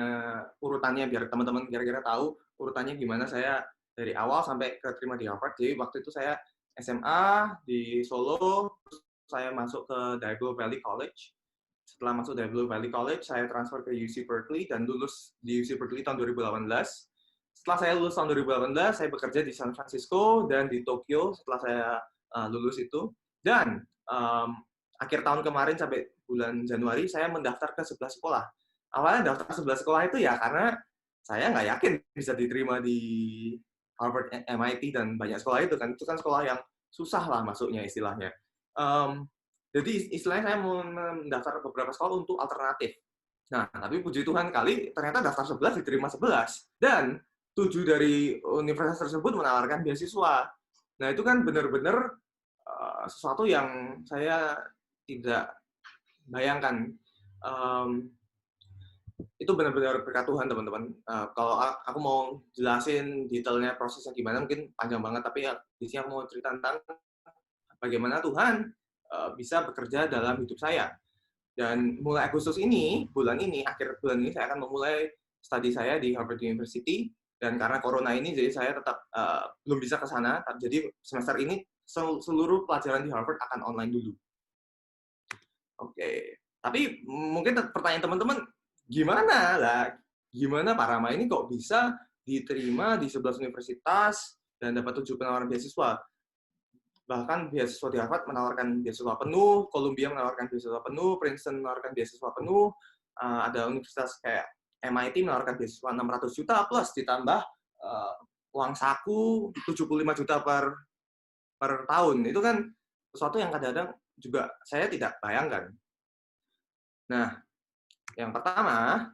S2: urutannya, biar teman-teman kira-kira tahu urutannya gimana saya dari awal sampai keterima di Harvard. Jadi waktu itu saya SMA di Solo, saya masuk ke Diablo Valley College. Setelah masuk Diablo Valley College, saya transfer ke UC Berkeley dan lulus di UC Berkeley tahun 2018. Setelah saya lulus tahun 2018, saya bekerja di San Francisco dan di Tokyo setelah saya lulus itu. Dan akhir tahun kemarin sampai bulan Januari, saya mendaftar ke 11 sekolah. Awalnya daftar 11 sekolah itu ya karena saya nggak yakin bisa diterima di Harvard, MIT, dan banyak sekolah itu kan. Itu kan sekolah yang susah lah masuknya istilahnya. Jadi istilahnya saya mau mendaftar beberapa sekolah untuk alternatif. Nah, tapi puji Tuhan kali ternyata daftar 11 diterima 11. Dan 7 dari universitas tersebut menawarkan beasiswa. Nah, itu kan benar-benar sesuatu yang saya tidak bayangkan. Itu benar-benar berkat Tuhan, teman-teman. Kalau aku mau jelasin detailnya prosesnya gimana, mungkin panjang banget, tapi ya di sini aku mau cerita tentang bagaimana Tuhan bisa bekerja dalam hidup saya. Dan mulai Agustus ini, akhir bulan ini, saya akan memulai studi saya di Harvard University. Dan karena corona ini, jadi saya tetap belum bisa ke sana. Jadi semester ini seluruh pelajaran di Harvard akan online dulu. Oke. Tapi mungkin pertanyaan teman-teman, gimana Pak Rama ini kok bisa diterima di 11 universitas dan dapat 7 penawaran beasiswa? bahkan beasiswa di Harvard menawarkan beasiswa penuh, Columbia menawarkan beasiswa penuh, Princeton menawarkan beasiswa penuh, ada universitas kayak MIT menawarkan beasiswa 600 juta plus ditambah uang saku 75 juta per tahun. Itu kan sesuatu yang kadang-kadang juga saya tidak bayangkan. Nah, yang pertama,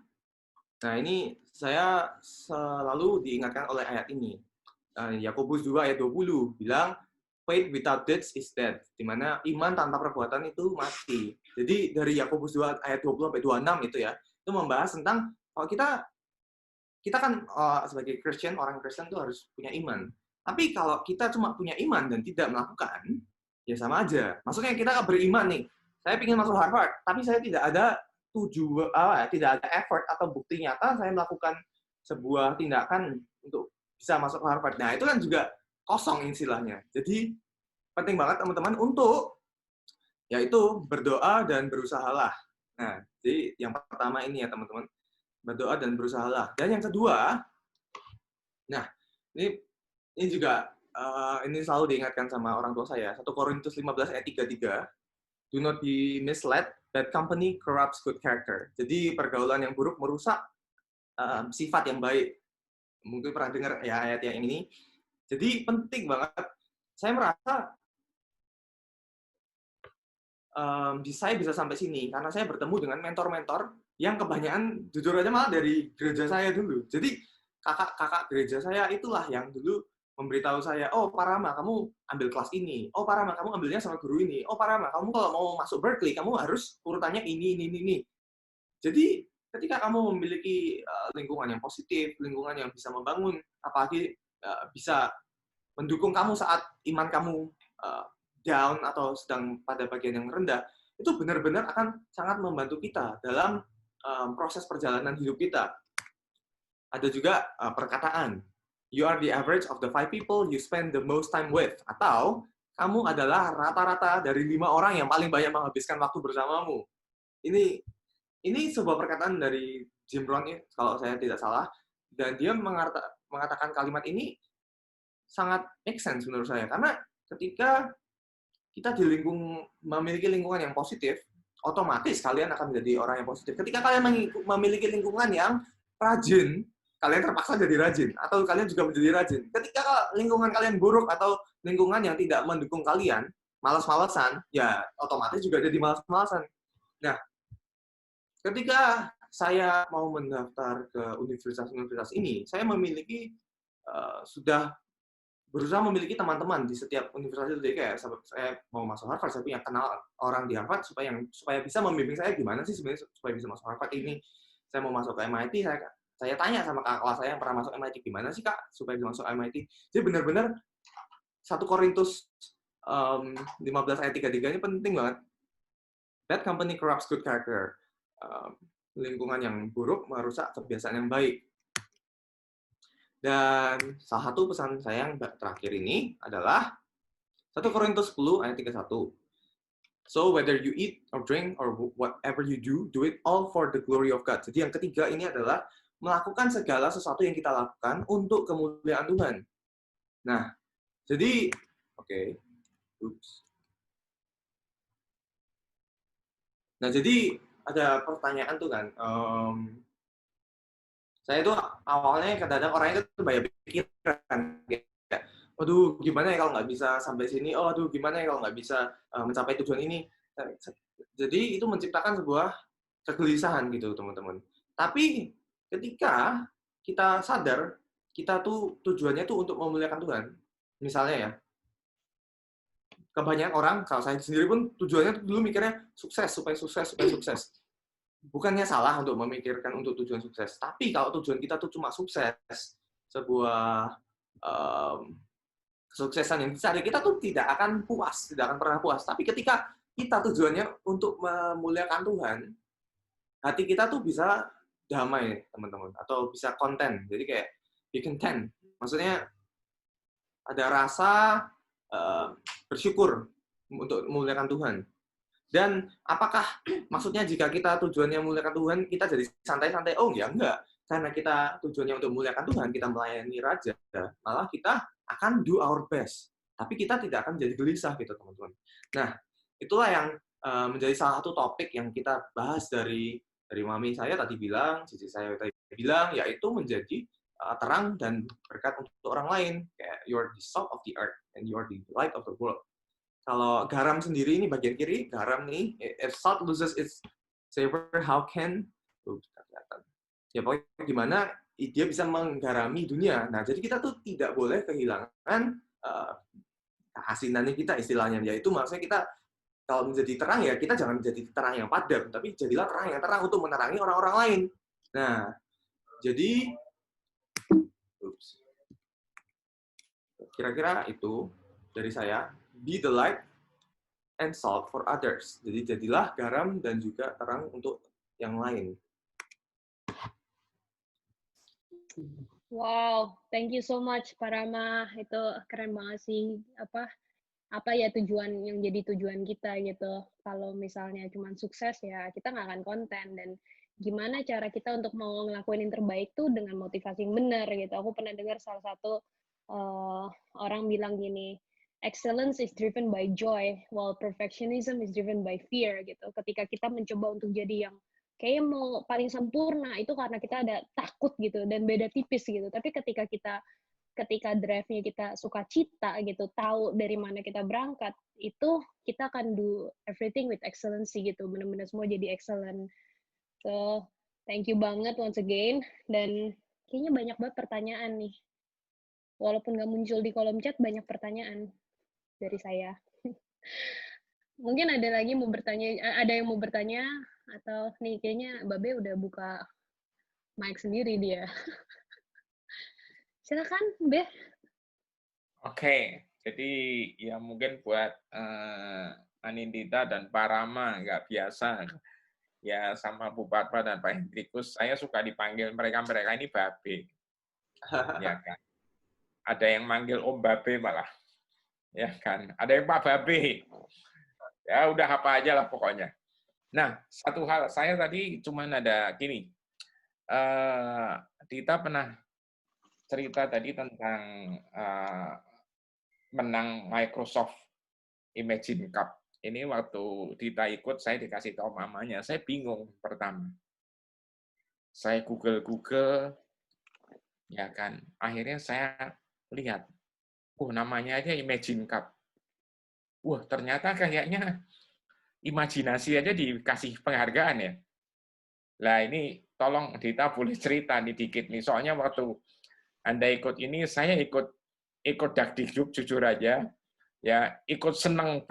S2: nah ini saya selalu diingatkan oleh ayat ini. Yakobus 2 ayat 20 bilang, faith without deeds is dead, di mana iman tanpa perbuatan itu mati. Jadi dari Yakobus 2 ayat 20 sampai 26 itu ya, itu membahas tentang kalau kita kan sebagai Christian, orang Kristen itu harus punya iman. Tapi kalau kita cuma punya iman dan tidak melakukan, ya sama aja. Maksudnya kita beriman nih, saya ingin masuk Harvard, tapi saya tidak ada tidak ada effort atau bukti nyata saya melakukan sebuah tindakan untuk bisa masuk ke Harvard. Nah, itu kan juga kosong istilahnya. Jadi penting banget teman-teman untuk yaitu berdoa dan berusahalah. Nah, jadi yang pertama ini ya teman-teman, berdoa dan berusahalah. Dan yang kedua, nah ini juga ini selalu diingatkan sama orang tua saya. 1 Korintus 15 ayat 33, do not be misled, bad company corrupts good character. Jadi pergaulan yang buruk merusak sifat yang baik. Mungkin pernah dengar ya ayat yang ini. Jadi penting banget. Saya merasa saya bisa sampai sini karena saya bertemu dengan mentor-mentor yang kebanyakan jujur aja malah dari gereja saya dulu. Jadi kakak-kakak gereja saya itulah yang dulu memberitahu saya, oh Parama, kamu ambil kelas ini. Oh Parama, kamu ambilnya sama guru ini. Oh Parama, kamu kalau mau masuk Berkeley, kamu harus urutannya ini. Jadi ketika kamu memiliki lingkungan yang positif, lingkungan yang bisa membangun, apalagi bisa mendukung kamu saat iman kamu down atau sedang pada bagian yang rendah, itu benar-benar akan sangat membantu kita dalam proses perjalanan hidup kita. Ada juga perkataan, you are the average of the 5 people you spend the most time with, atau kamu adalah rata-rata dari 5 orang yang paling banyak menghabiskan waktu bersamamu. Ini sebuah perkataan dari Jim Rohn, kalau saya tidak salah, dan dia mengatakan kalimat ini sangat make sense menurut saya, karena ketika kita memiliki lingkungan yang positif, otomatis kalian akan menjadi orang yang positif. Ketika kalian memiliki lingkungan yang rajin, kalian terpaksa jadi rajin, atau kalian juga menjadi rajin. Ketika lingkungan kalian buruk atau lingkungan yang tidak mendukung kalian, malas-malasan, ya otomatis juga jadi malas-malasan. Nah, ketika saya mau mendaftar ke universitas-universitas ini, saya memiliki sudah berusaha memiliki teman-teman di setiap universitas itu. Jadi kayak saya mau masuk Harvard, saya punya kenal orang di Harvard supaya bisa membimbing saya gimana sih sebenarnya supaya bisa masuk Harvard ini. Saya mau masuk ke MIT, saya tanya sama kakak kelas saya yang pernah masuk MIT, gimana sih kak supaya bisa masuk MIT. Jadi benar-benar 1 Korintus 15 ayat 33 ini penting banget. Bad company corrupts good character. Lingkungan yang buruk merusak kebiasaan yang baik. Dan salah satu pesan saya yang terakhir ini adalah 1 Korintus 10 ayat 31. So whether you eat or drink or whatever you do, do it all for the glory of God. Jadi yang ketiga ini adalah melakukan segala sesuatu yang kita lakukan untuk kemuliaan Tuhan. Nah, jadi Nah, jadi ada pertanyaan tuh kan. Saya tuh awalnya kadang-kadang orangnya tuh banyak pikiran, kayak, aduh gimana ya kalau nggak bisa sampai sini, oh aduh gimana ya kalau nggak bisa mencapai tujuan ini. Jadi itu menciptakan sebuah kegelisahan gitu teman-teman. Tapi ketika kita sadar, kita tuh tujuannya tuh untuk memuliakan Tuhan. Misalnya ya, kebanyakan orang, kalau saya sendiri pun tujuannya tuh dulu mikirnya sukses, supaya sukses. Bukannya salah untuk memikirkan untuk tujuan sukses, tapi kalau tujuan kita tuh cuma sukses, sebuah kesuksesan yang besar, kita tuh tidak akan pernah puas. Tapi ketika kita tujuannya untuk memuliakan Tuhan, hati kita tuh bisa damai, teman-teman, atau bisa content. Jadi kayak be content. Maksudnya ada rasa bersyukur untuk memuliakan Tuhan. Dan apakah maksudnya jika kita tujuannya memuliakan Tuhan, kita jadi santai-santai? Oh ya enggak. Karena kita tujuannya untuk memuliakan Tuhan, kita melayani Raja, malah kita akan do our best. tapi kita tidak akan jadi gelisah gitu teman-teman. Nah, itulah yang menjadi salah satu topik yang kita bahas dari mami saya tadi bilang, cici saya tadi bilang, yaitu menjadi terang dan berkat untuk orang lain. Kayak you're the salt of the earth and you're the light of the world. Kalau garam sendiri ini bagian kiri, garam nih, if salt loses its savor, how can ya pokoknya gimana dia bisa menggarami dunia. Nah, jadi kita tuh tidak boleh kehilangan keasinannya kita istilahnya, yaitu maksudnya kita kalau menjadi terang ya kita jangan menjadi terang yang padam, tapi jadilah terang yang terang untuk menerangi orang-orang lain. Nah, jadi kira-kira itu dari saya, be the light and salt for others. Jadi jadilah garam dan juga terang untuk yang lain.
S3: Wow, thank you so much Pak Rama. Itu keren banget sih. Apa ya tujuan yang jadi tujuan kita gitu. Kalau misalnya cuma sukses ya kita nggak akan konten, dan gimana cara kita untuk mau ngelakuin yang terbaik tuh dengan motivasi yang benar gitu. Aku pernah dengar salah satu orang bilang gini, excellence is driven by joy, while perfectionism is driven by fear gitu. Ketika kita mencoba untuk jadi yang kayaknya mau paling sempurna itu karena kita ada takut gitu, dan beda tipis gitu. Tapi ketika drive-nya kita sukacita gitu, tahu dari mana kita berangkat, itu kita akan do everything with excellency gitu, benar-benar semua jadi excellent. So, thank you banget once again, dan kayaknya banyak banget pertanyaan nih. Walaupun nggak muncul di kolom chat, banyak pertanyaan dari saya. Mungkin ada lagi ada yang mau bertanya, atau nih kayaknya Babe udah buka mic sendiri dia. Silakan, Be.
S4: Oke, jadi ya mungkin buat Anindita dan Pak Rama nggak biasa ya sama Bu Patwa dan Pak Hendrikus, saya suka dipanggil mereka ini Babe, ya kan. Ada yang manggil Om Babe malah, ya kan. Ada yang Pak Babe, ya udah apa aja lah pokoknya. Nah, satu hal saya tadi cuman ada gini, Dita pernah cerita tadi tentang menang Microsoft Imagine Cup. Ini waktu Dita ikut, saya dikasih tahu mamanya. Saya bingung pertama. Saya Google, ya kan. Akhirnya saya lihat, namanya aja Imagine Cup. Wah, ternyata kayaknya imajinasi aja dikasih penghargaan ya. Lah ini tolong Dita boleh cerita nih dikit nih. Soalnya waktu Anda ikut ini, saya ikut dakdikduk jujur aja. Ya, ikut senang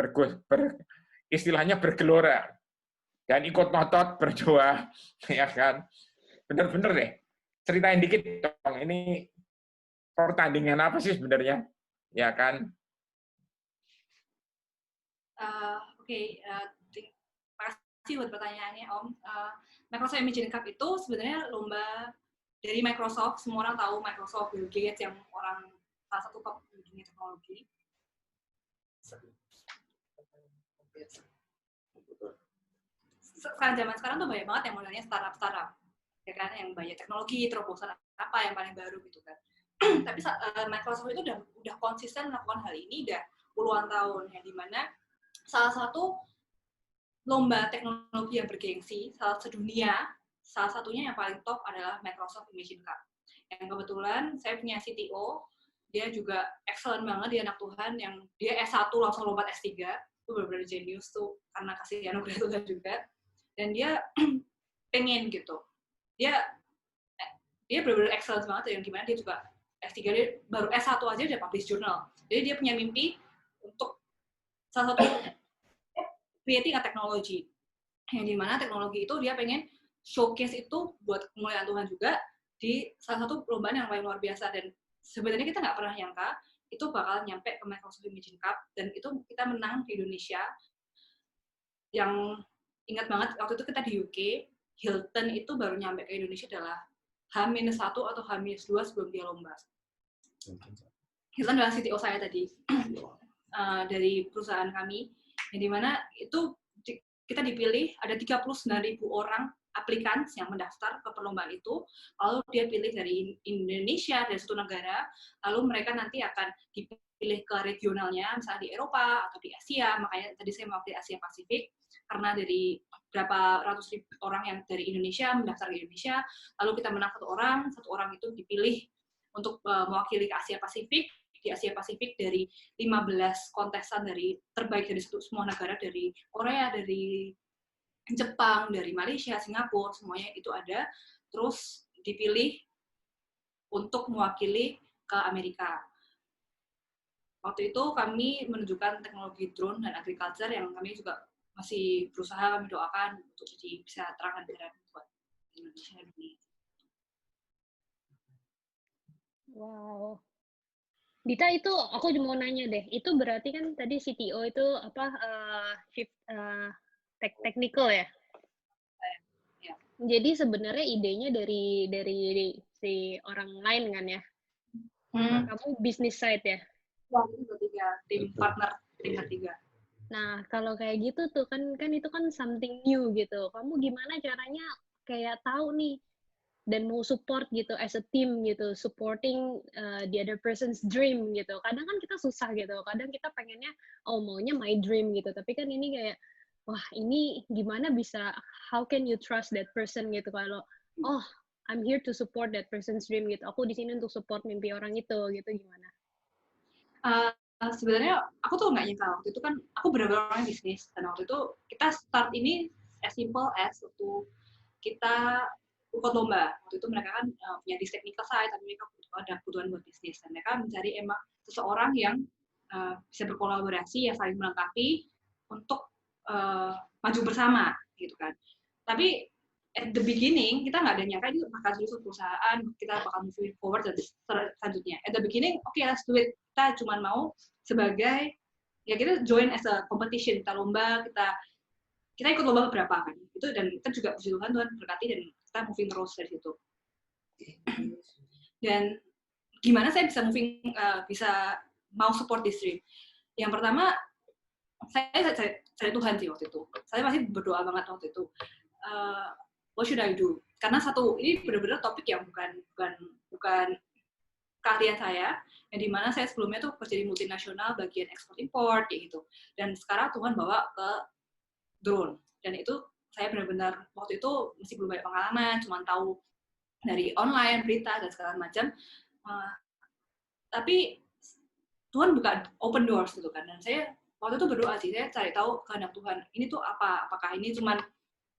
S4: istilahnya bergelora. Dan ikut ngotot berdoa, ya kan. Bener-bener deh. Ceritain dikit dong, ini pertandingan apa sih sebenarnya? Ya kan.
S1: Terima kasih buat pertanyaannya Om. Microsoft Imagine Cup itu sebenarnya lomba dari Microsoft. Semua orang tahu Microsoft, Bill Gates yang orang salah satu top di dunia teknologi. Zaman sekarang tuh banyak banget yang modelnya startup, ya kan, yang banyak teknologi, terobosan apa yang paling baru gitu kan. Tapi Microsoft itu udah konsisten melakukan hal ini udah puluhan tahun, yang dimana salah satu lomba teknologi yang bergengsi, salah satunya yang paling top adalah Microsoft Imagine Cup. Yang kebetulan saya punya CTO, dia juga excellent banget, dia anak Tuhan, yang dia S1 langsung lompat S3, itu benar-benar genius tuh, karena kasih anugerah Tuhan juga. Dan dia pengen gitu, dia benar-benar excellent banget, yang gimana dia juga S3, dia baru S1 aja udah publish jurnal. Jadi dia punya mimpi untuk salah satu creating a technology, yang dimana teknologi itu dia pengen showcase itu buat kemuliaan Tuhan juga di salah satu perlombaan yang paling luar biasa. Dan sebenarnya kita nggak pernah nyangka itu bakal nyampe ke Microsoft Imagine Cup, dan itu kita menang di Indonesia. Yang ingat banget waktu itu kita di UK, Hilton itu baru nyampe ke Indonesia adalah H-1 atau H-2 sebelum dia lomba. Hilton adalah CTO saya tadi dari perusahaan kami, yang dimana itu kita dipilih, ada 39.000 orang aplikan yang mendaftar ke perlombaan itu, lalu dia pilih dari Indonesia, dari satu negara, lalu mereka nanti akan dipilih pilih ke regionalnya, misalnya di Eropa atau di Asia. Makanya tadi saya mewakili Asia Pasifik, karena dari berapa ratus ribu orang yang dari Indonesia mendaftar ke Indonesia, lalu kita menang satu orang itu dipilih untuk mewakili ke Asia Pasifik. Di Asia Pasifik dari 15 kontestan dari terbaik dari semua negara, dari Korea, dari Jepang, dari Malaysia, Singapura, semuanya itu ada, terus dipilih untuk mewakili ke Amerika. Waktu itu kami menunjukkan teknologi drone dan agriculture yang kami juga masih berusaha, kami doakan untuk jadi bisa terang dan buat Indonesia dan dunia.
S3: Wow. Dita, itu aku mau nanya deh, itu berarti kan tadi CTO itu apa shift technical ya?
S1: Ya.
S3: Jadi sebenarnya idenya dari si orang lain kan ya? Kamu business side ya?
S1: Ya, itu bertiga, tim partner tiga.
S3: Nah, kalau kayak gitu tuh kan itu kan something new gitu. Kamu gimana caranya kayak tahu nih dan mau support gitu as a team gitu, supporting the other person's dream gitu. Kadang kan kita susah gitu, kadang kita pengennya maunya my dream gitu, tapi kan ini kayak wah ini gimana bisa, how can you trust that person gitu kalau I'm here to support that person's dream gitu, aku di sini untuk support mimpi orang itu gitu, gimana?
S1: Sebenarnya aku tuh nggak nyangka, waktu itu kan aku benar-benar orang bisnis, dan waktu itu kita start ini as simple as waktu kita ikut lomba. Waktu itu mereka kan punya di technical side, tapi mereka ada kebutuhan buat bisnis, dan mereka mencari emang seseorang yang bisa berkolaborasi, yang saling melengkapi untuk maju bersama gitu kan. Tapi at the beginning kita nggak ada nyangka ini bakal jadi suatu perusahaan, kita bakal moving forward dan selanjutnya. At the beginning, okay, let's do it. Kita cuma mau sebagai ya kita join as a competition, kita lomba, kita ikut lomba beberapa kan itu, dan kita juga puji Tuhan berkati dan kita moving terus dari situ. Dan gimana saya bisa moving, bisa mau support this dream? Yang pertama saya cari Tuhan sih waktu itu. Saya masih berdoa banget waktu itu. What should I do? Karena satu ini benar-benar topik yang bukan keahlian saya, yang dimana saya sebelumnya tuh kerja di multinasional bagian ekspor impor kayak gitu. Dan sekarang Tuhan bawa ke drone, dan itu saya benar-benar waktu itu masih belum banyak pengalaman, cuma tahu dari online berita dan segala macam, tapi Tuhan buka open doors gitu kan, dan saya waktu itu berdoa sih, saya cari tahu kehendak Tuhan ini tuh apakah ini cuman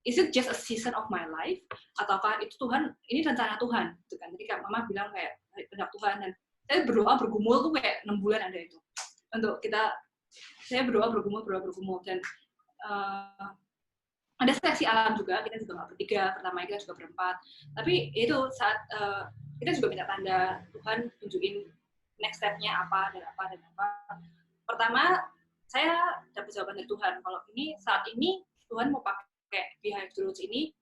S1: is it just a season of my life, ataukah itu Tuhan, ini rencana Tuhan gitu kan. Jadi Kak Mama bilang kayak kehendak Tuhan, dan saya berdoa bergumul tuh kayak 6 bulan ada itu untuk saya berdoa bergumul dan ada seleksi alam juga, kita juga nggak bertiga, pertama kita juga berempat, tapi itu saat kita juga minta tanda Tuhan tunjukin next step-nya apa. Pertama saya dapat jawaban dari Tuhan kalau ini saat ini Tuhan mau pakai Behind the Roots ini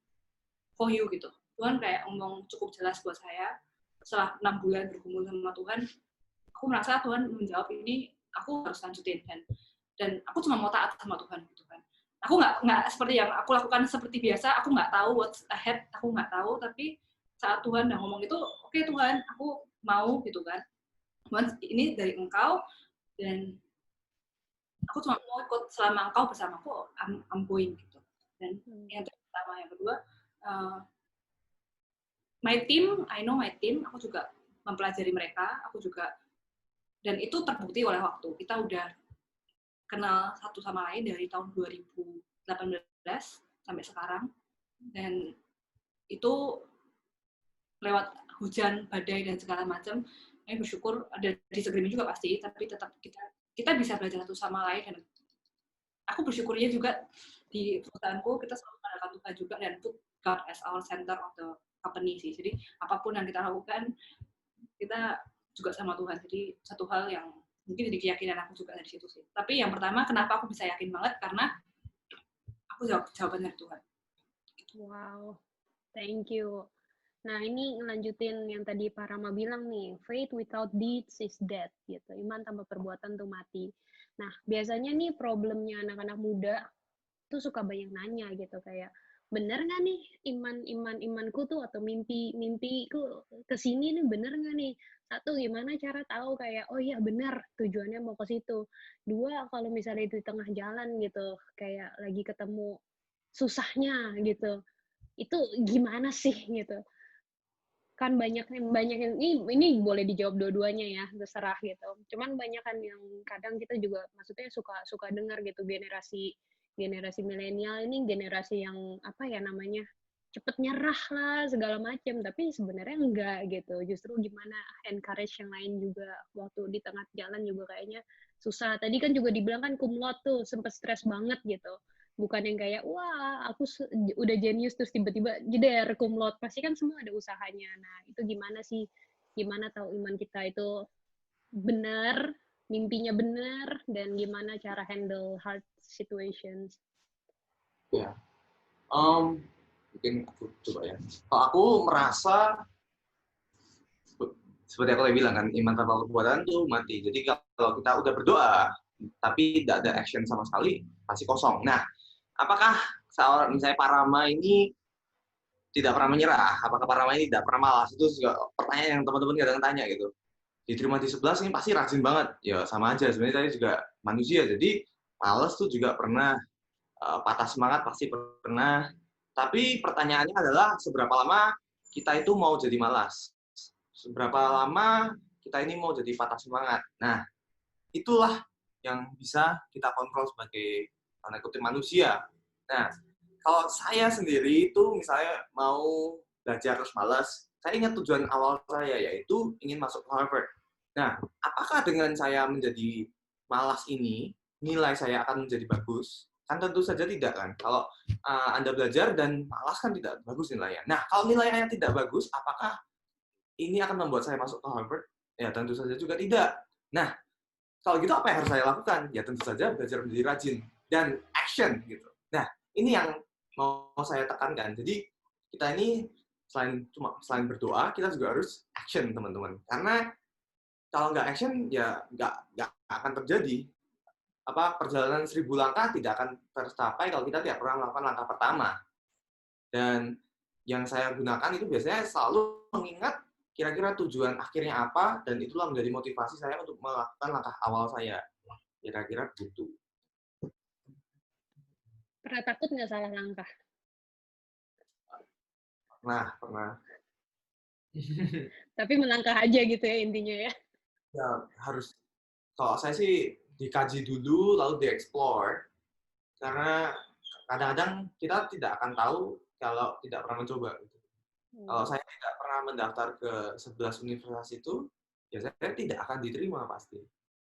S1: for you gitu. Tuhan kayak ngomong cukup jelas buat saya setelah 6 bulan bergumul sama Tuhan, aku merasa Tuhan menjawab ini, aku harus lanjutin, dan aku cuma mau taat sama Tuhan gitu kan. Aku nggak seperti yang aku lakukan seperti biasa, aku nggak tahu what's ahead, aku nggak tahu, tapi saat Tuhan udah ngomong itu, oke Tuhan, aku mau gitu kan. Tuhan, ini dari Engkau, dan aku cuma mau ikut selama Engkau bersamaku, I'm going gitu. Dan yang pertama, yang kedua, my team, I know my team, aku juga mempelajari mereka, aku juga, dan itu terbukti oleh waktu. Kita udah kenal satu sama lain dari tahun 2018 sampai sekarang, dan itu lewat hujan, badai, dan segala macam. Kami bersyukur ada disagreement juga pasti, tapi tetap kita bisa belajar satu sama lain, dan aku bersyukurnya juga di perusahaanku kita selalu mengandalkan Tuhan juga, dan put God as our center of the company sih. Jadi apapun yang kita lakukan kita juga sama Tuhan. Jadi satu hal yang mungkin jadi keyakinan aku juga dari situ sih. Tapi yang pertama, kenapa aku bisa yakin banget? Karena aku jawaban dari Tuhan.
S3: Wow, thank you. Nah, ini ngelanjutin yang tadi Pak Rama bilang nih, faith without deeds is dead, gitu. Iman tanpa perbuatan tuh mati. Nah, biasanya nih problemnya anak-anak muda tuh suka banyak nanya gitu, kayak, bener nggak nih imanku tuh atau mimpiku ke sini nih bener nggak nih? Satu, gimana cara tahu kayak oh iya bener tujuannya mau ke situ. Dua, kalau misalnya itu di tengah jalan gitu, kayak lagi ketemu susahnya gitu, itu gimana sih gitu? Kan banyak yang ini boleh dijawab dua-duanya ya, terserah gitu. Cuman banyak kan yang kadang kita juga maksudnya suka dengar gitu, generasi milenial ini generasi yang apa ya namanya, cepet nyerah lah segala macam, tapi sebenarnya enggak gitu. Justru gimana encourage yang lain juga waktu di tengah jalan juga kayaknya susah. Tadi kan juga dibilang kan cum laude tuh sempet stres banget gitu. Bukan yang kayak wah aku udah jenius terus tiba-tiba jeder cum laude, pasti kan semua ada usahanya. Nah itu gimana sih, gimana tahu iman kita itu benar, mimpinya benar, dan gimana cara handle hard situations.
S2: Ya, mungkin aku coba ya. Kalau aku merasa seperti aku tadi bilang kan, iman tanpa perbuatan tuh mati. Jadi kalau kita udah berdoa tapi tidak ada action sama sekali, pasti kosong. Nah, apakah seorang misalnya Pak Rama ini tidak pernah menyerah? Apakah Pak Rama ini tidak pernah malas? Itu juga pertanyaan yang teman-teman kadang tanya gitu. Diterima di 11 ini pasti rajin banget. Ya sama aja, sebenarnya saya juga manusia. Jadi malas tuh juga pernah, patah semangat pasti pernah. Tapi pertanyaannya adalah seberapa lama kita itu mau jadi malas? Seberapa lama kita ini mau jadi patah semangat? Nah, itulah yang bisa kita kontrol sebagai tanda kutip manusia. Nah, kalau saya sendiri itu misalnya mau belajar terus malas, saya ingat tujuan awal saya yaitu ingin masuk Harvard. Nah, apakah dengan saya menjadi malas ini, nilai saya akan menjadi bagus? Kan tentu saja tidak kan. Kalau Anda belajar dan malas kan tidak bagus nilainya. Nah, kalau nilainya tidak bagus, apakah ini akan membuat saya masuk ke Harvard? Ya, tentu saja juga tidak. Nah, kalau gitu apa yang harus saya lakukan? Ya, tentu saja belajar menjadi rajin dan action gitu. Nah, ini yang mau saya tekankan. Jadi, kita ini selain berdoa, kita juga harus action, teman-teman. Karena kalau nggak action, ya nggak akan terjadi. Perjalanan 1000 langkah tidak akan tercapai kalau kita tidak pernah melakukan langkah pertama. Dan yang saya gunakan itu biasanya selalu mengingat kira-kira tujuan akhirnya apa, dan itulah menjadi motivasi saya untuk melakukan langkah awal saya. Kira-kira begitu.
S3: Pernah takut nggak salah langkah?
S2: Pernah.
S3: Tapi melangkah aja gitu ya intinya ya?
S2: Ya, harus. Kalau saya sih dikaji dulu, lalu dieksplor. Karena kadang-kadang kita tidak akan tahu kalau tidak pernah mencoba. Kalau saya tidak pernah mendaftar ke 11 universitas itu, ya saya tidak akan diterima pasti.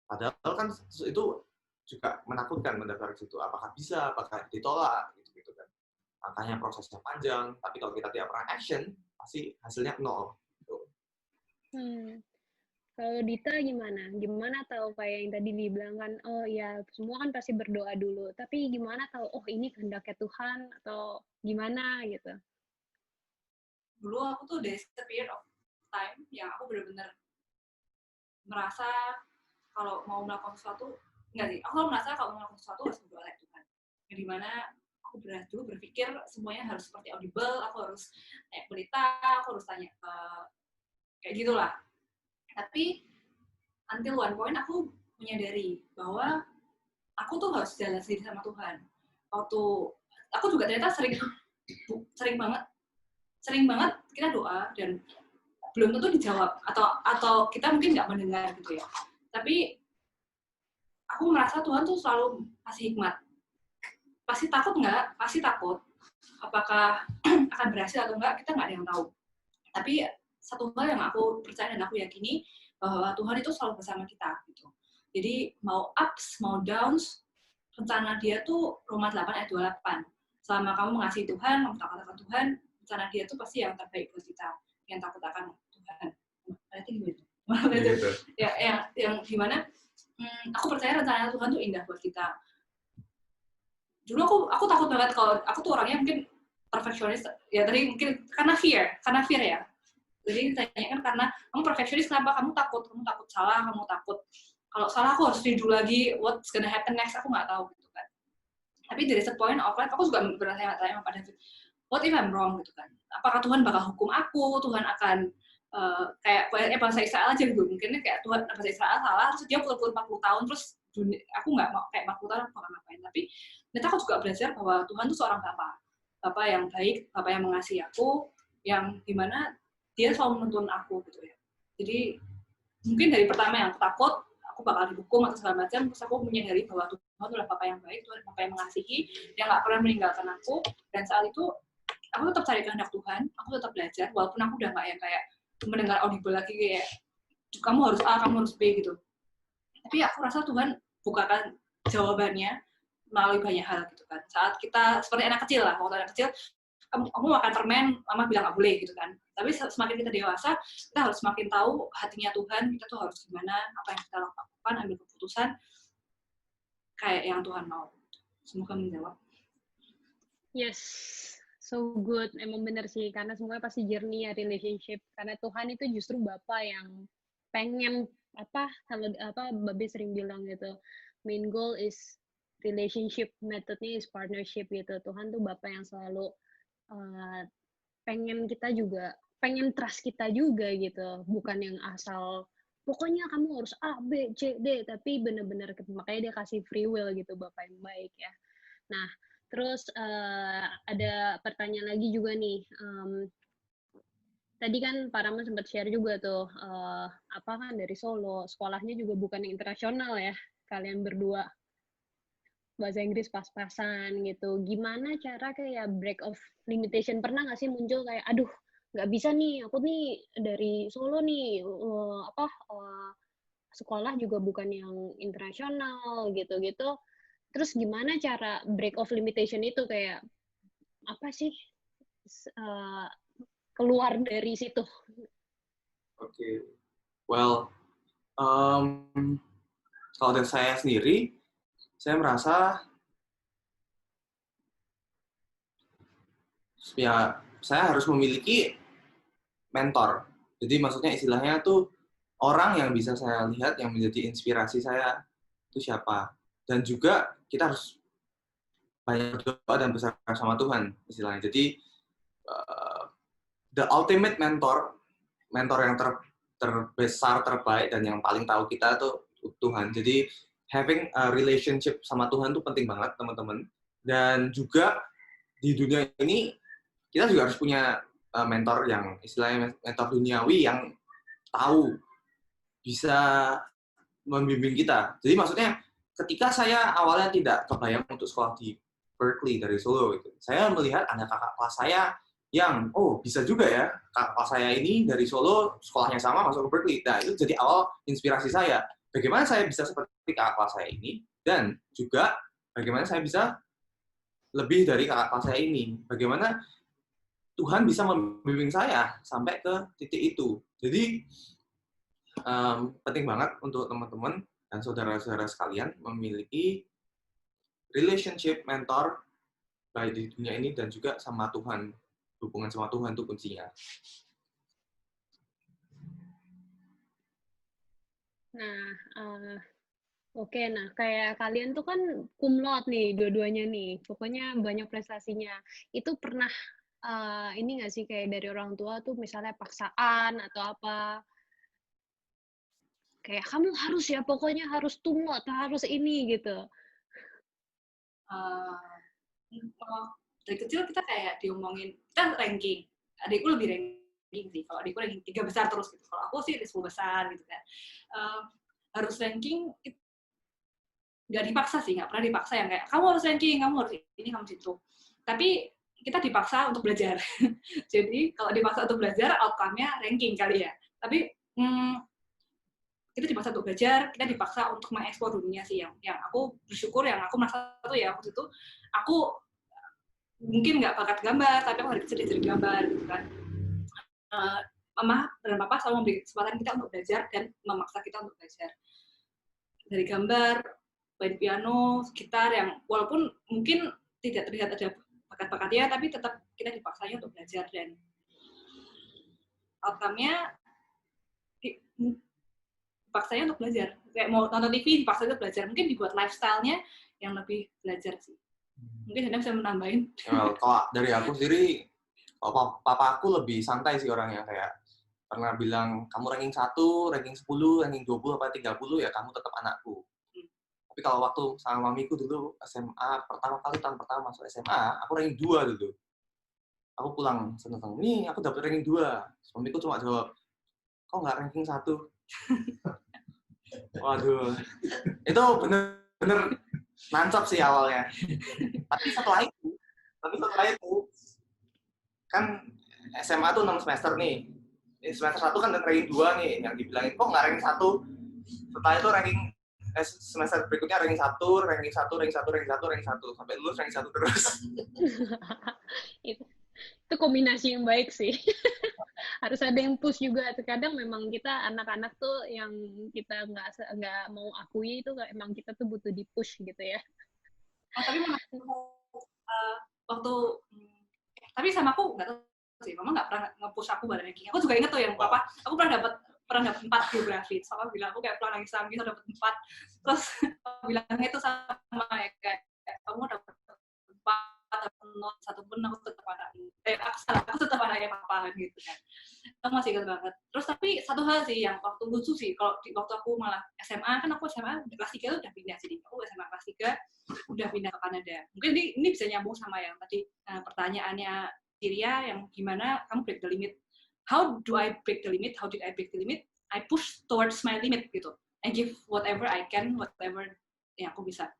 S2: Padahal kan itu juga menakutkan mendaftar ke situ. Apakah bisa, apakah ditolak, gitu kan. Makanya prosesnya panjang, tapi kalau kita tidak pernah action, pasti hasilnya nol. Gitu.
S3: Kalau Dita gimana? Gimana tahu kayak yang tadi dibilang kan, oh ya semua kan pasti berdoa dulu. Tapi gimana tahu, oh ini kehendaknya Tuhan atau gimana gitu?
S1: Dulu aku tuh there's a period of time yang aku benar-benar merasa kalau mau melakukan sesuatu, enggak sih, aku selalu merasa kalau mau melakukan sesuatu harus berdoa kepada Tuhan. Yang dimana aku dulu berpikir semuanya harus seperti audible, aku harus tanya berita, aku harus tanya kayak gitulah. Tapi until one point aku menyadari bahwa aku tuh harus jalan sendiri sama Tuhan. Waktu aku juga ternyata sering banget kita doa dan belum tentu dijawab atau kita mungkin nggak mendengar gitu ya. Tapi aku merasa Tuhan tuh selalu kasih hikmat. Pasti takut nggak? Pasti takut. Apakah akan berhasil atau enggak, kita nggak ada yang tahu. Tapi satu hal yang aku percaya dan aku yakini bahwa Tuhan itu selalu bersama kita gitu. Jadi mau ups, mau downs, rencana Dia tuh Roma 8 ayat 28. Selama kamu mengasihi Tuhan, mengutamakan Tuhan, rencana Dia tuh pasti yang terbaik buat kita. Yang takut akan Tuhan. Berarti gitu. Ya, yang gimana? Aku percaya rencana Tuhan tuh indah buat kita. Dulu aku takut banget kalau aku tuh orangnya mungkin perfeksionis. Ya tadi mungkin karena fear ya. Jadi ditanyakan karena kamu perfeksionis, kenapa kamu takut salah, kamu takut kalau salah aku harus redo lagi, what's gonna happen next, aku nggak tahu gitu kan. Tapi dari point of life, aku juga bertanya-tanya sama Pak David, what if I'm wrong gitu kan? Apakah Tuhan bakal hukum aku? Tuhan akan kayak bangsa Israel aja gitu, mungkin kayak Tuhan bangsa Israel salah, terus dia pukul 40 tahun, terus aku nggak mau kayak 40 tahun aku bakal ngapain. Tapi ternyata aku juga belajar bahwa Tuhan itu seorang Bapa yang baik, Bapa yang mengasihi aku, yang dimana dia selalu menuntun aku gitu ya. Jadi mungkin dari pertama yang aku takut, aku bakal dihukum atau segala macam, terus aku menyadari bahwa Tuhan adalah Bapa yang baik, Tuhan Bapa yang mengasihi, yang nggak pernah meninggalkan aku, dan saat itu aku tetap cari kehendak Tuhan, aku tetap belajar, walaupun aku udah nggak yang kayak mendengar audible lagi kayak kamu harus A, kamu harus B gitu. Tapi aku rasa Tuhan bukakan jawabannya melalui banyak hal gitu kan. Saat kita seperti anak kecil lah, waktu anak kecil kamu makan permen, mama bilang nggak boleh gitu kan. Tapi semakin kita dewasa, kita harus semakin tahu hatinya Tuhan, kita tuh harus gimana, apa yang kita lakukan, ambil keputusan kayak yang Tuhan mau. Semoga menjawab.
S3: Yes, so good. Emang bener sih, karena semuanya pasti journey ya, relationship. Karena Tuhan itu justru Bapa yang pengen kalau Babe sering bilang gitu, main goal is relationship, methodnya is partnership gitu. Tuhan tuh Bapa yang selalu pengen kita juga, pengen trust kita juga gitu, bukan yang asal pokoknya kamu harus A, B, C, D, tapi bener-bener makanya dia kasih free will gitu, Bapak yang baik ya. Nah, terus ada pertanyaan lagi juga nih. Tadi kan Pak Rama sempat share juga tuh, kan dari Solo, sekolahnya juga bukan yang internasional ya, kalian berdua. Bahasa Inggris pas-pasan gitu. Gimana cara kayak break of limitation? Pernah nggak sih muncul kayak, aduh, nggak bisa nih, aku nih dari Solo nih, sekolah juga bukan yang internasional gitu-gitu. Terus gimana cara break of limitation itu kayak apa sih keluar dari situ?
S2: Oke. Well, kalau dari saya sendiri, saya merasa ya saya harus memiliki mentor. Jadi maksudnya istilahnya tuh orang yang bisa saya lihat yang menjadi inspirasi saya itu siapa. Dan juga kita harus banyak berdoa dan berserah sama Tuhan istilahnya. Jadi the ultimate mentor yang terbesar, terbaik dan yang paling tahu kita tuh Tuhan. Jadi having a relationship sama Tuhan tuh penting banget teman-teman. Dan juga di dunia ini kita juga harus punya mentor yang istilahnya mentor duniawi yang tahu bisa membimbing kita. Jadi maksudnya ketika saya awalnya tidak kebayang untuk sekolah di Berkeley dari Solo gitu, saya melihat ada kakak kelas saya yang bisa juga ya kakak kelas saya ini dari Solo sekolahnya sama masuk ke Berkeley. Nah itu jadi awal inspirasi saya. Bagaimana saya bisa seperti kakak kelas saya ini dan juga bagaimana saya bisa lebih dari kakak kelas saya ini. Bagaimana Tuhan bisa membimbing saya sampai ke titik itu. Jadi penting banget untuk teman-teman dan saudara-saudara sekalian memiliki relationship mentor baik di dunia ini dan juga sama Tuhan. Hubungan sama Tuhan itu kuncinya.
S3: Nah, oke, nah kayak kalian tuh kan cum laude nih, dua-duanya nih, pokoknya banyak prestasinya. Itu pernah ini nggak sih kayak dari orang tua tuh misalnya paksaan atau apa? Kayak kamu harus ya, pokoknya harus cum laude, harus ini gitu.
S1: Dari kecil kita kayak diomongin, kita ranking. Adikku lebih ranking sih. Kalau adikku ranking 3 besar terus gitu. Kalau aku sih 10 besar gitu kan. Harus ranking, nggak dipaksa sih, nggak pernah dipaksa yang kayak kamu harus ranking, kamu harus ini, kamu situ. Tapi kita dipaksa untuk belajar. Jadi kalau dipaksa untuk belajar, outcome-nya ranking kali ya. Tapi kita dipaksa untuk belajar, kita dipaksa untuk mengeksplor dunia sih yang aku bersyukur, yang aku merasa tuh ya waktu itu aku mungkin nggak bakat gambar, tapi aku dari kecil diajarin gambar gitu kan. Mama dan papa selalu memberi kesempatan kita untuk belajar dan memaksa kita untuk belajar. Dari gambar, main piano, gitar yang walaupun mungkin tidak terlihat ada bakat-bakatnya, tapi tetap kita dipaksanya untuk belajar dan outcome-nya dipaksanya untuk belajar. Kayak mau nonton TV dipaksanya untuk belajar. Mungkin dibuat lifestyle-nya yang lebih belajar sih. Mungkin Anda bisa menambahin.
S2: Well, kalau dari aku sendiri, kalau papa aku lebih santai sih orangnya, kayak pernah bilang, kamu ranking 1, ranking 10, ranking 20, apa 30, ya kamu tetap anakku. Tapi kalau waktu sama mamiku dulu, SMA, pertama kali tahun pertama masuk SMA, aku ranking 2 dulu. Aku pulang seneng, nih aku dapat ranking 2. Mamiku cuma jawab, kok nggak ranking 1? Waduh, itu bener-bener nancap sih awalnya. Tapi setelah itu, kan SMA tuh 6 semester nih. Semester 1 kan ranking 2 nih, yang dibilangin, kok nggak ranking 1? Setelah itu ranking semester berikutnya ranking 1, ranking 1, ranking 1, ranking 1, ranking 1. Sampai lulus ranking 1 terus.
S3: Itu kombinasi yang baik sih. Harus ada yang push juga. Terkadang memang kita anak-anak tuh yang kita nggak mau akui itu emang kita tuh butuh di push gitu ya.
S1: Oh, tapi waktu tapi sama aku nggak tahu sih, mama nggak pernah nge-push aku pada ranking. Aku juga inget tuh yang apa, aku pernah dapat 4 geografi. So, aku bilang aku kayak pernah nangis lagi, dapat 4. Terus aku bilangnya itu sama ya, kayak kamu dapat 4 atau 0 satu pun aku tetap aku tetap anaknya papa gitu kan. Aku masih ingat banget. Terus tapi satu hal sih yang waktu lucu sih, kalau waktu aku malah SMA, kan aku SMA kelas 3 tuh udah pindah sih. Aku SMA kelas 3 udah pindah ke Kanada. Mungkin ini bisa nyambung sama yang tadi pertanyaannya Syria, yang gimana kamu break the limit. How do I break the limit? How did I break the limit? I push towards my limit gitu. I give whatever I can, whatever yang aku bisa.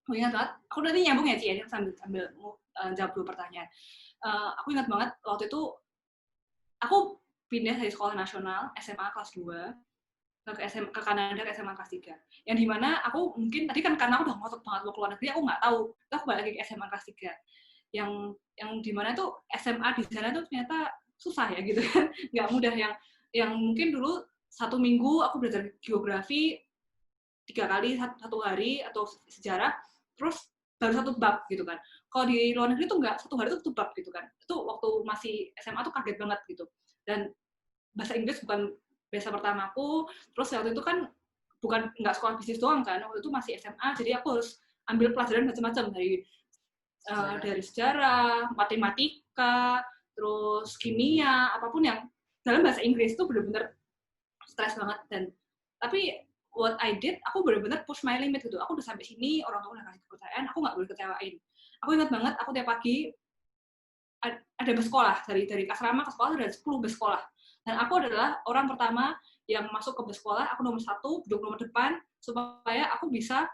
S1: Aku ingat banget, aku nanti nyambung ya Ci, sambil jawab dulu pertanyaan. Aku ingat banget waktu itu aku pindah dari sekolah nasional SMA kelas 2 ke Kanada ke SMA kelas 3. Yang dimana aku mungkin tadi kan karena aku udah ngotot banget mau keluar negeri, aku nggak tahu. Terus aku balik lagi ke SMA kelas 3. Yang dimana tuh SMA di sana tuh ternyata susah ya gitu kan. Nggak mudah, yang mungkin dulu 1 minggu aku belajar geografi 3 kali 1 hari atau sejarah, terus baru 1 bab gitu kan. Kalau di luar negeri tuh nggak 1 hari itu 1 bab gitu kan. Itu waktu masih SMA tuh kaget banget gitu. Dan bahasa Inggris bukan bahasa pertamaku, terus waktu itu kan nggak sekolah bisnis doang kan, waktu itu masih SMA, jadi aku harus ambil pelajaran macam-macam dari sejarah, matematika, terus kimia, apapun yang dalam bahasa Inggris itu benar-benar stres banget. Tapi what I did, aku benar-benar push my limit gitu. Aku udah sampai sini, orang tua udah kasih kepercayaan, aku nggak boleh kecewain. Aku ingat banget, aku tiap pagi ada bus sekolah, dari asrama ke sekolah ada 10 bus sekolah. Dan aku adalah orang pertama yang masuk ke bus sekolah, aku nomor 1, duduk nomor depan, supaya aku bisa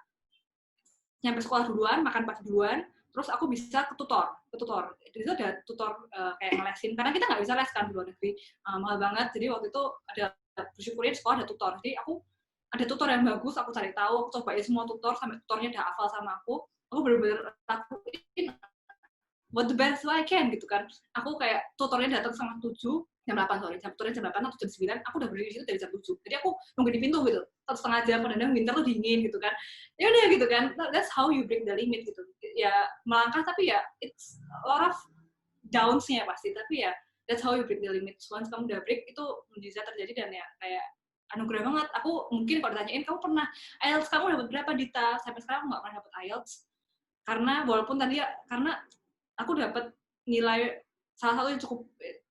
S1: nyampe sekolah duluan, makan pagi duluan, terus aku bisa ke tutor. Jadi itu ada tutor kayak ngelesin, karena kita nggak bisa les kan di luar negeri, mahal banget. Jadi waktu itu ada, bersyukurnya di sekolah ada tutor. Jadi aku ada tutor yang bagus, aku cari tahu, aku cobain semua tutor, sampai tutornya udah hafal sama aku bener-bener lakuin what the best I can gitu kan. Aku kayak tutornya datang setengah 7, jam 8 sorry, tutornya jam 8 atau jam 9, aku udah berdiri di situ dari jam 7. Jadi aku nunggu di pintu gitu, 1,5 jam, kadang winter tuh dingin gitu kan. Ya udah gitu kan, that's how you break the limit gitu. Ya melangkah, tapi ya it's a lot of downs-nya pasti, tapi ya that's how you break the limit. Once kamu udah break, itu bisa terjadi, dan ya kayak anugerah banget. Aku mungkin kalau ditanyain, kamu pernah IELTS kamu dapat berapa, Dita? Sampai sekarang aku nggak pernah dapat IELTS. Karena walaupun tadi ya, karena aku dapat nilai salah satu yang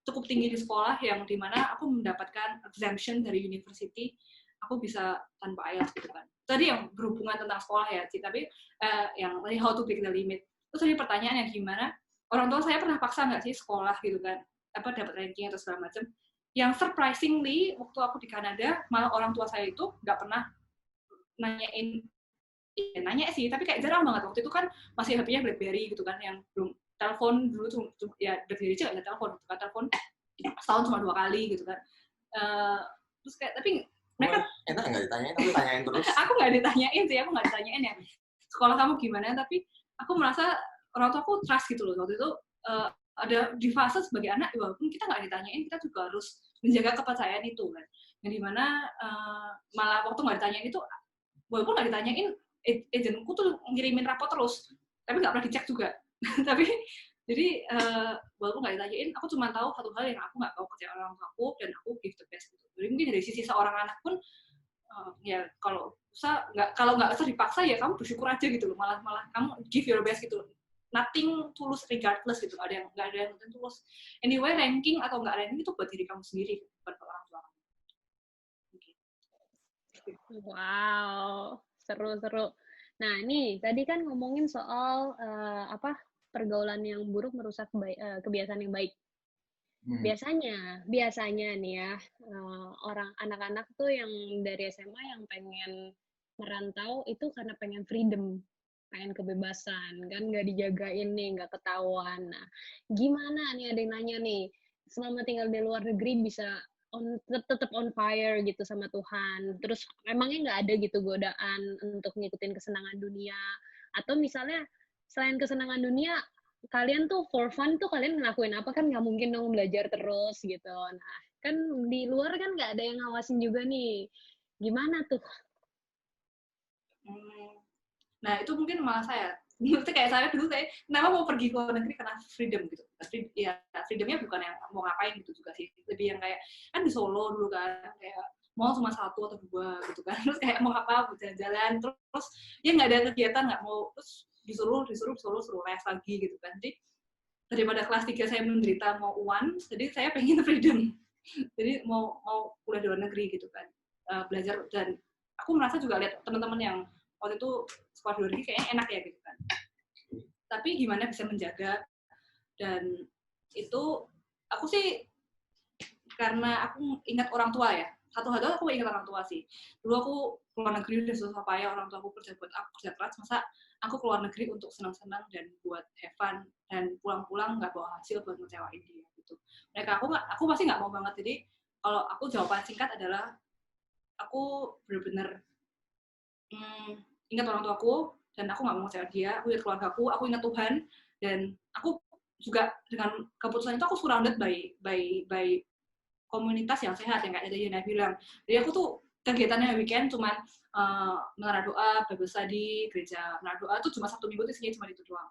S1: cukup tinggi di sekolah, yang dimana aku mendapatkan exemption dari university, aku bisa tanpa IELTS gitu kan. Tadi yang berhubungan tentang sekolah ya, tapi yang how to break the limit. Terus tadi pertanyaannya gimana? Orang tua saya pernah paksa nggak sih sekolah gitu kan? Apa dapat ranking atau segala macam? Yang surprisingly waktu aku di Kanada, malah orang tua saya itu nggak pernah nanya sih, tapi kayak jarang banget. Waktu itu kan masih HP-nya BlackBerry gitu kan, yang belum telepon dulu tuh ya, BlackBerry aja nggak ada telepon gitu kan, telepon setahun cuma 2 kali gitu kan. Terus kayak, tapi mereka
S2: enak nggak ditanyain, aku tanyain terus.
S1: aku nggak ditanyain ya sekolah kamu gimana, tapi aku merasa orang tua aku trust gitu loh. Waktu itu ada di fase sebagai anak, walaupun kita nggak ditanyain, kita juga harus menjaga kepercayaan itu kan. Yang dimana malah waktu nggak ditanyain itu, walaupun nggak ditanyain, agentku tuh ngirimin rapot terus, tapi nggak pernah dicek juga. Tapi jadi walaupun nggak ditanyain, aku cuma tahu satu hal yang aku nggak tahu kecewa orang tua aku, dan aku give the best gitu. Jadi mungkin dari sisi seorang anak pun ya kalau nggak usah dipaksa, ya kamu bersyukur aja gitu loh, malah kamu give your best gitu loh. nothing tulus regardless gitu, nggak ada yang tulus. Anyway, ranking atau nggak ranking itu buat diri kamu sendiri, bukan buat orang tua kamu.
S3: Wow, seru-seru. Nah, nih tadi kan ngomongin soal pergaulan yang buruk merusak kebiasaan yang baik. Biasanya nih ya, orang anak-anak tuh yang dari SMA yang pengen merantau itu karena pengen freedom, pengen kebebasan, kan nggak dijagain nih, nggak ketahuan. Nah, gimana nih, ada yang nanya nih, selama tinggal di luar negeri bisa tetap on fire gitu sama Tuhan, terus memangnya nggak ada gitu godaan untuk ngikutin kesenangan dunia, atau misalnya selain kesenangan dunia, kalian tuh for fun tuh kalian ngelakuin apa, kan nggak mungkin dong belajar terus gitu. Nah, kan di luar kan nggak ada yang ngawasin juga nih. Gimana tuh?
S1: Nah, itu mungkin malah saya. Maksudnya kayak saya dulu, saya kenapa mau pergi ke luar negeri karena freedom gitu. Ya, freedomnya bukan yang mau ngapain gitu juga sih. Lebih yang kayak, kan di Solo dulu kan, kayak mau cuma 1 atau 2 gitu kan. Terus kayak mau apa, jalan-jalan. Terus ya nggak ada kegiatan, nggak mau. Terus disuruh les lagi gitu kan. Jadi daripada kelas 3 saya menderita mau uan, jadi saya pengen freedom. Jadi mau kuliah di luar negeri gitu kan, belajar. Dan aku merasa juga lihat teman-teman yang waktu itu sekolah di luar negeri kayaknya enak ya gitu kan. Tapi gimana bisa menjaga, dan itu aku sih karena aku ingat orang tua ya. Satu-satu aku ingat orang tua sih. Dulu aku keluar negeri udah susah payah, orang tua aku kerja buat aku kerja keras, masa aku keluar negeri untuk senang-senang dan buat have fun, dan pulang-pulang nggak bawa hasil buat ngecewain dia gitu. Aku pasti nggak mau banget. Jadi kalau aku jawaban singkat adalah aku benar-benar ingat orang tuaku, dan aku nggak mau ngecewain dia. Aku ingat keluargaku, aku ingat Tuhan, dan aku juga dengan keputusan itu aku surrounded by komunitas yang sehat, yang kayak tadi Yana bilang. Jadi aku tuh kegiatannya weekend cuma menara doa, Bible study, gereja menara doa tuh cuma Sabtu Minggu tuh isinya cuma itu doang.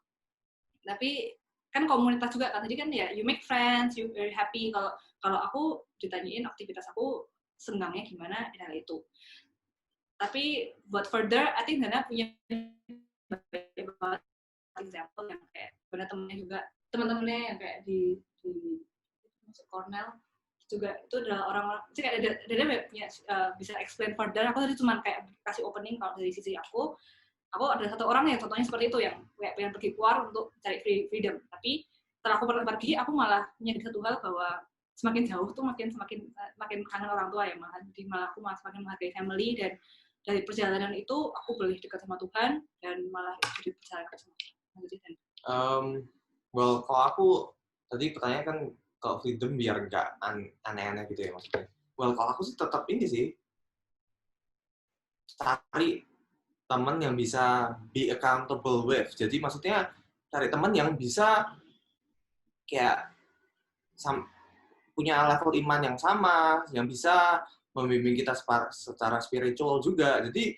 S1: Tapi kan komunitas juga kan, tadi kan ya you make friends, you very happy. Kalau aku ditanyain aktivitas aku senangnya gimana, ya itu. Tapi buat further, I think Dana punya example yang kayak benar teman-temannya yang kayak di masuk Cornell juga, itu adalah orang-orang sih kayak dia punya bisa explain further. Aku tadi cuma kayak kasih opening. Kalau dari sisi aku ada satu orang yang contohnya seperti itu, yang kayak pengen pergi keluar untuk cari freedom. Tapi setelah aku pergi, aku malah menyadari satu hal bahwa semakin jauh tuh makin kangen orang tua ya, jadi malah aku semakin menghargai family, dan dari perjalanan itu aku boleh dekat sama Tuhan, dan malah jadi percaya sama Tuhan.
S2: Well, kalau aku tadi pertanyaan kan kalau freedom biar nggak aneh-aneh gitu ya maksudnya. Well, kalau aku sih tetap ini sih, cari teman yang bisa be accountable with. Jadi maksudnya cari teman yang bisa kayak punya level iman yang sama, yang bisa membimbing kita secara spiritual juga. Jadi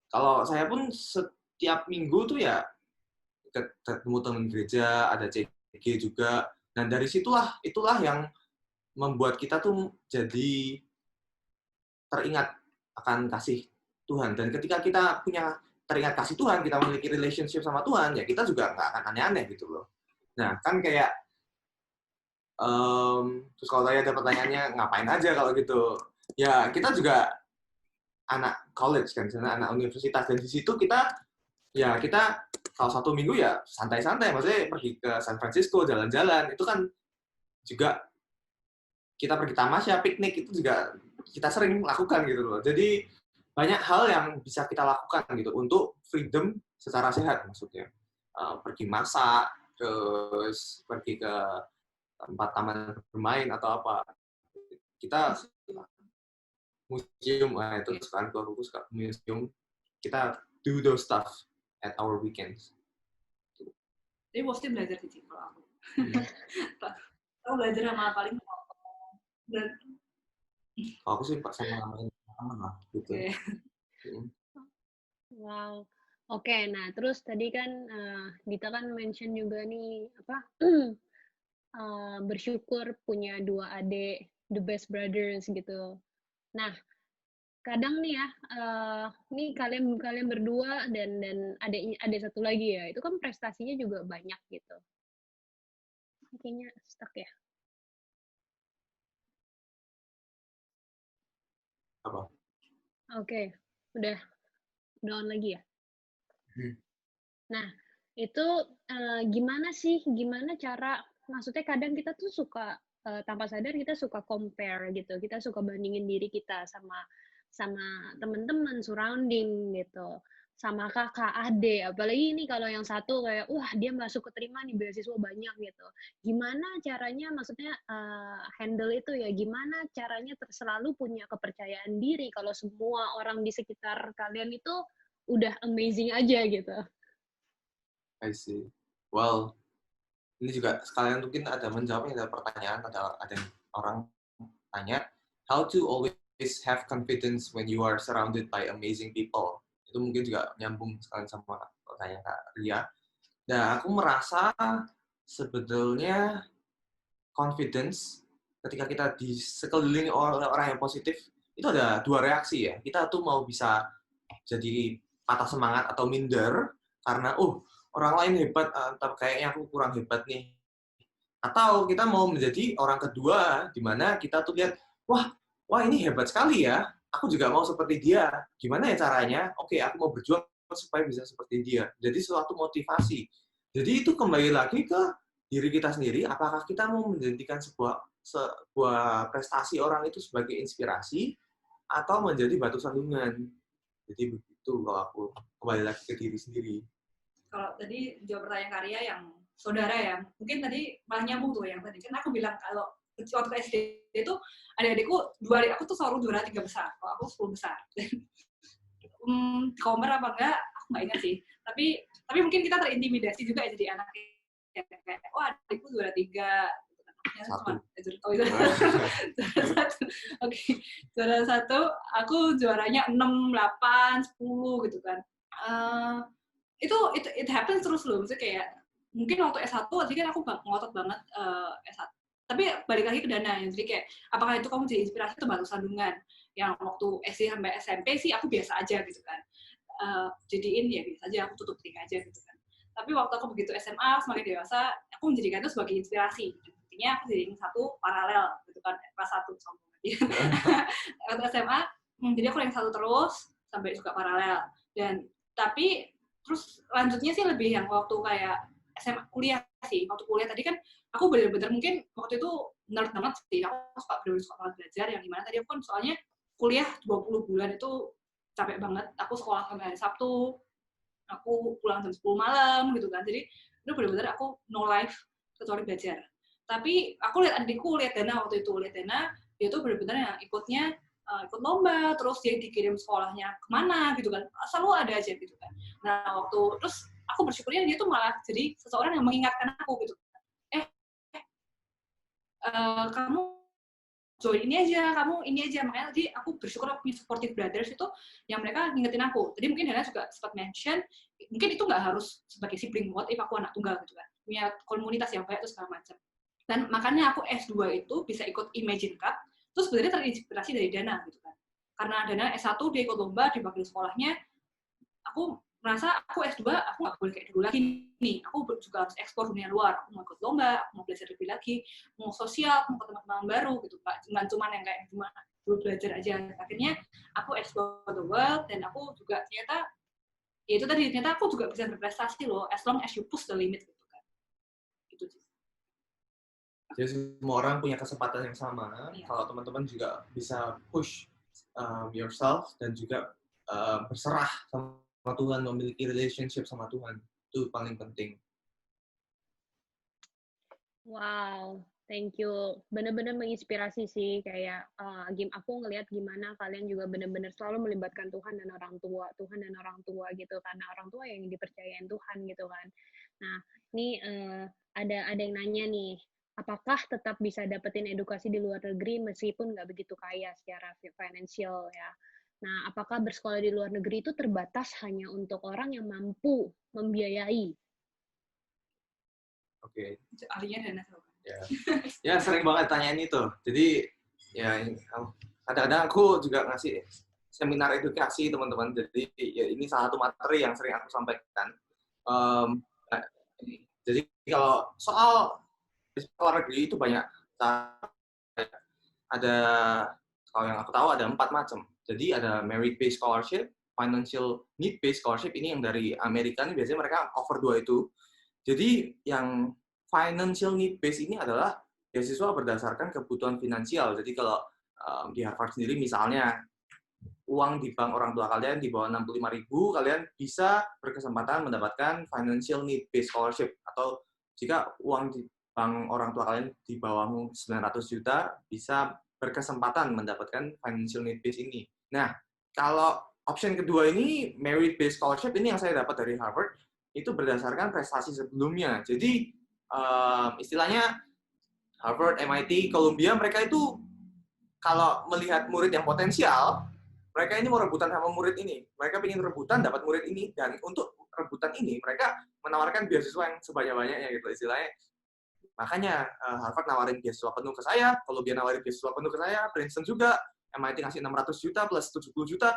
S2: kalau saya pun setiap minggu tuh ya ketemu teman gereja, ada CG juga, dan dari itulah yang membuat kita tuh jadi teringat akan kasih Tuhan. Dan ketika kita teringat kasih Tuhan, kita memiliki relationship sama Tuhan, ya kita juga nggak akan aneh-aneh gitu loh. Nah, kan kayak terus kalau tadi ada pertanyaannya ngapain aja kalau gitu, ya kita juga anak college kan, anak universitas, dan di situ kita kalau 1 minggu ya santai-santai, maksudnya pergi ke San Francisco jalan-jalan, itu kan juga kita pergi tamasya, piknik, itu juga kita sering lakukan gitu loh. Jadi banyak hal yang bisa kita lakukan gitu untuk freedom secara sehat, maksudnya pergi masak, terus pergi ke tempat taman bermain atau apa, kita museum, itu sekarang aku suka museum, kita do those stuff at our weekends.
S1: Jadi mesti belajar sih kalau aku. Aku belajar sama paling dan
S2: kalau aku sih sama teman lah gitu.
S1: Okay.
S3: Wow. Oke, nah terus tadi kan Dita kan mention juga nih bersyukur punya 2 adik, the best brothers gitu. Nah, kadang nih ya, nih kalian berdua dan ada satu lagi ya, itu kan prestasinya juga banyak gitu. Kayaknya stuck ya.
S2: Apa?
S3: Oke, udah on lagi ya.
S2: Hmm.
S3: Nah, itu gimana cara, maksudnya kadang kita tuh suka tanpa sadar kita suka compare gitu, kita suka bandingin diri kita sama teman-teman surrounding gitu, sama kakak, adik, apalagi ini kalau yang satu kayak wah dia masuk keterima nih beasiswa banyak gitu. Gimana caranya, maksudnya handle itu ya, gimana caranya selalu punya kepercayaan diri kalau semua orang di sekitar kalian itu udah amazing aja gitu.
S2: I see. Well, ini juga sekalian mungkin ada menjawabnya, ada pertanyaan, ada yang orang tanya, how to always have confidence when you are surrounded by amazing people. Itu mungkin juga nyambung sekalian sama pertanyaan Kak Ria. Dan aku merasa sebetulnya confidence ketika kita di sekeliling oleh orang yang positif, itu ada dua reaksi ya. Kita tuh mau bisa jadi patah semangat atau minder karena orang lain hebat, tapi kayaknya aku kurang hebat nih. Atau kita mau menjadi orang kedua, di mana kita tuh lihat, wah ini hebat sekali ya, aku juga mau seperti dia. Gimana ya caranya? Oke, aku mau berjuang supaya bisa seperti dia. Jadi suatu motivasi. Jadi itu kembali lagi ke diri kita sendiri, apakah kita mau menjadikan sebuah prestasi orang itu sebagai inspirasi, atau menjadi batu sandungan. Jadi begitu kalau aku kembali lagi ke diri sendiri.
S1: Kalau tadi jawab pertanyaan Karya yang saudara ya, mungkin tadi malah nyambung tuh yang tadi. Kan aku bilang kalau waktu SD itu adik-adikku, 2 adik aku tuh selalu juara 3 besar, kalau aku 10 besar. Komer apa enggak, aku nggak ingat sih. Tapi mungkin kita terintimidasi juga ya jadi anak kayak, wah adikku juara 3. Oke, juara 1, aku juaranya 6, 8, 10 gitu kan. It happens terus loh, maksudnya kayak mungkin waktu S1 tadi kan aku ngotot banget S1, tapi balik lagi ke Dana, jadi kayak apakah itu kamu jadi inspirasi atau batu sandungan. Yang waktu SD sampai SMP sih aku biasa aja gitu kan, jadiin ya biasa aja, aku tutup telinga aja gitu kan. Tapi waktu aku begitu SMA semakin dewasa, aku menjadikan itu sebagai inspirasi. Intinya aku jadiin satu paralel gitu kan, kelas 1 sombong aja. Waktu SMA jadi aku yang satu terus sampai juga paralel. Dan tapi terus lanjutnya sih lebih yang waktu kayak SMA kuliah sih. Waktu kuliah tadi kan aku bener-bener mungkin waktu itu nerd banget sih. Aku bener-bener suka banget belajar, yang dimana tadi aku kan soalnya kuliah 20 bulan itu capek banget. Aku sekolah sampai hari Sabtu, aku pulang jam 10 malam gitu kan. Jadi itu bener-bener aku no life kecuali belajar. Tapi aku lihat adikku, lihat Dana waktu itu, lihat Dana, dia tuh bener-bener yang ikutnya ikut lomba, terus dia dikirim sekolahnya kemana gitu kan, selalu ada aja gitu kan. Nah waktu terus aku bersyukurnya dia tuh malah jadi seseorang yang mengingatkan aku gitu, kamu join ini aja, kamu ini aja. Makanya tadi aku bersyukur aku punya supportive brothers itu yang mereka ngingetin aku. Tadi mungkin Dana juga sempat mention, mungkin itu nggak harus sebagai sibling, what if aku anak tunggal gitu kan, punya komunitas yang banyak terus segala macam. Dan makanya aku S2 itu bisa ikut Imagine Cup, terus sebenarnya terinspirasi dari Dana gitu kan. Karena Dana S1 dia ikut lomba, dipanggil sekolahnya, aku merasa aku S2 aku nggak boleh kayak dulu lagi nih, aku juga harus ekspor dunia luar, aku mau ikut lomba, aku mau belajar lebih lagi, mau sosial, mau ketemu teman baru gitu Pak, jangan cuma yang kayak cuma dulu belajar aja. Akhirnya aku explore the world, dan aku juga ternyata ya itu tadi, ternyata aku juga bisa berprestasi loh, as long as you push the limit gitu kan. Gitu sih.
S2: Jadi semua orang punya kesempatan yang sama. Iya. Kalau teman-teman juga bisa push yourself dan juga berserah sama Tuhan, memiliki relationship sama Tuhan, itu paling penting.
S3: Wow, thank you. Benar-benar menginspirasi sih, kayak aku ngelihat gimana kalian juga benar-benar selalu melibatkan Tuhan dan orang tua gitu, karena orang tua yang dipercayain Tuhan gitu kan. Nah, ini ada yang nanya nih, apakah tetap bisa dapetin edukasi di luar negeri meskipun nggak begitu kaya secara finansial ya? Nah, apakah bersekolah di luar negeri itu terbatas hanya untuk orang yang mampu membiayai?
S2: Oke.
S1: Ahlinya Dana tahu.
S2: Ya sering banget tanyain itu. Jadi ya kadang-kadang aku juga ngasih seminar edukasi teman-teman. Jadi ya, ini salah satu materi yang sering aku sampaikan. Nah, jadi kalau soal luar negeri itu banyak. Ada, kalau yang aku tahu ada 4 macam. Jadi ada merit-based scholarship, financial need-based scholarship, ini yang dari Amerika ini biasanya mereka offer 2 itu. Jadi yang financial need-based ini adalah beasiswa berdasarkan kebutuhan finansial. Jadi kalau di Harvard sendiri misalnya uang di bank orang tua kalian di bawah 65.000, kalian bisa berkesempatan mendapatkan financial need-based scholarship. Atau jika uang di bank orang tua kalian di bawahmu 900 juta, bisa berkesempatan mendapatkan financial need-based ini. Nah, kalau option kedua ini, merit-based scholarship, ini yang saya dapat dari Harvard, itu berdasarkan prestasi sebelumnya. Jadi, istilahnya Harvard, MIT, Columbia, mereka itu kalau melihat murid yang potensial, mereka ini mau rebutan sama murid ini. Mereka ingin rebutan dapat murid ini, dan untuk rebutan ini, mereka menawarkan beasiswa yang sebanyak-banyaknya gitu istilahnya. Makanya Harvard nawarin beasiswa penuh ke saya, Columbia nawarin beasiswa penuh ke saya, Princeton juga, MIT ngasih 600 juta plus 70 juta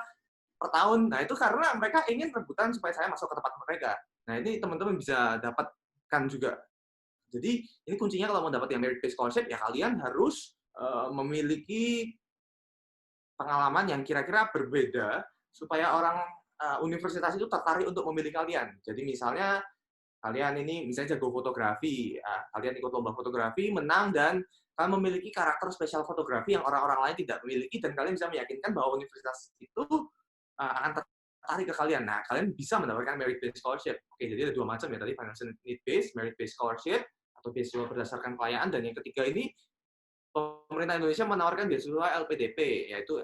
S2: per tahun. Nah, itu karena mereka ingin rebutan supaya saya masuk ke tempat mereka. Nah, ini teman-teman bisa dapatkan juga. Jadi, ini kuncinya kalau mau dapat yang merit-based scholarship, ya kalian harus memiliki pengalaman yang kira-kira berbeda supaya orang universitas itu tertarik untuk memilih kalian. Jadi, misalnya kalian ini misalnya jago fotografi, kalian ikut lomba fotografi, menang, dan kalian memiliki karakter spesial fotografi yang orang-orang lain tidak memiliki, dan kalian bisa meyakinkan bahwa universitas itu akan tertarik ke kalian. Nah, kalian bisa mendapatkan merit-based scholarship. Oke, jadi ada 2 macam ya, tadi financial need-based, merit-based scholarship, atau beasiswa berdasarkan kekayaan, dan yang ketiga ini, pemerintah Indonesia menawarkan beasiswa LPDP, yaitu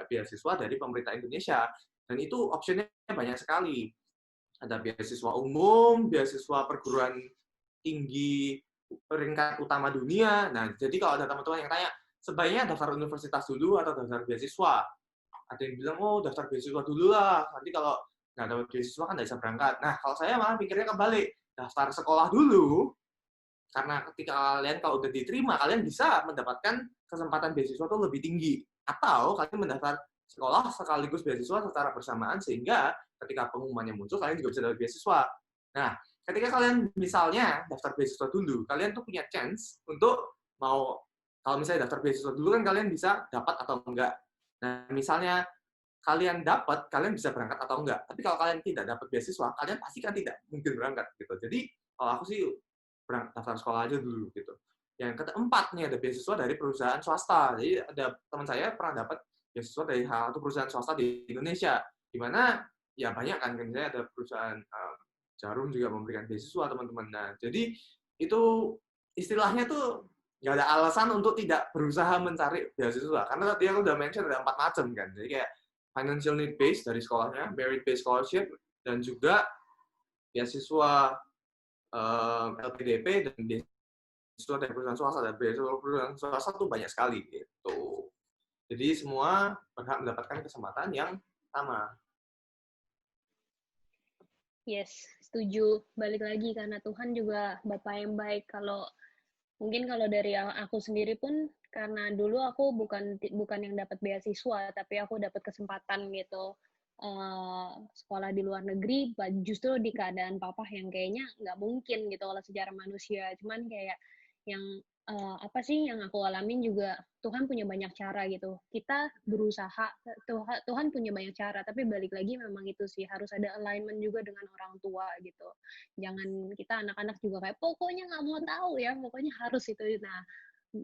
S2: beasiswa dari pemerintah Indonesia, dan itu optionnya banyak sekali. Ada beasiswa umum, beasiswa perguruan tinggi peringkat utama dunia. Nah, jadi kalau ada teman-teman yang tanya, sebaiknya daftar universitas dulu atau daftar beasiswa? Ada yang bilang, oh daftar beasiswa dulu lah, nanti kalau nggak dapat beasiswa kan nggak bisa berangkat. Nah, kalau saya malah pikirnya kebalik, daftar sekolah dulu, karena ketika kalian kalau udah diterima, kalian bisa mendapatkan kesempatan beasiswa itu lebih tinggi. Atau kalian mendaftar sekolah sekaligus beasiswa secara bersamaan, sehingga ketika pengumumannya muncul, kalian juga bisa dapat beasiswa. Nah, ketika kalian misalnya daftar beasiswa dulu, kalian tuh punya chance untuk kalau misalnya daftar beasiswa dulu kan kalian bisa dapat atau enggak. Nah, misalnya kalian dapat, kalian bisa berangkat atau enggak. Tapi kalau kalian tidak dapat beasiswa, kalian pasti kan tidak mungkin berangkat gitu. Jadi, kalau aku sih daftar sekolah aja dulu gitu. Yang keempat nih ada beasiswa dari perusahaan swasta. Jadi ada teman saya pernah dapat beasiswa dari salah satu perusahaan swasta di Indonesia, di mana ya banyak kan, misalnya ada perusahaan Jarum juga memberikan beasiswa teman-teman. Nah, jadi itu istilahnya tuh nggak ada alasan untuk tidak berusaha mencari beasiswa, karena tadi aku udah mention ada 4 macam kan. Jadi kayak financial need based dari sekolahnya, merit based scholarship, dan juga beasiswa LPDP, dan beasiswa dari perusahaan swasta. Dan beasiswa perusahaan swasta tuh banyak sekali gitu. Jadi semua berhak mendapatkan kesempatan yang sama.
S3: Yes, setuju. Balik lagi karena Tuhan juga Bapa yang baik. Mungkin kalau dari aku sendiri pun, karena dulu aku bukan yang dapat beasiswa, tapi aku dapat kesempatan gitu sekolah di luar negeri, justru di keadaan papa yang kayaknya nggak mungkin gitu kalau secara manusia. Cuman kayak yang apa sih yang aku alamin juga, Tuhan punya banyak cara gitu. Kita berusaha, Tuhan punya banyak cara, tapi balik lagi memang itu sih, harus ada alignment juga dengan orang tua gitu. Jangan kita anak-anak juga kayak, pokoknya nggak mau tahu ya, pokoknya harus itu. Nah,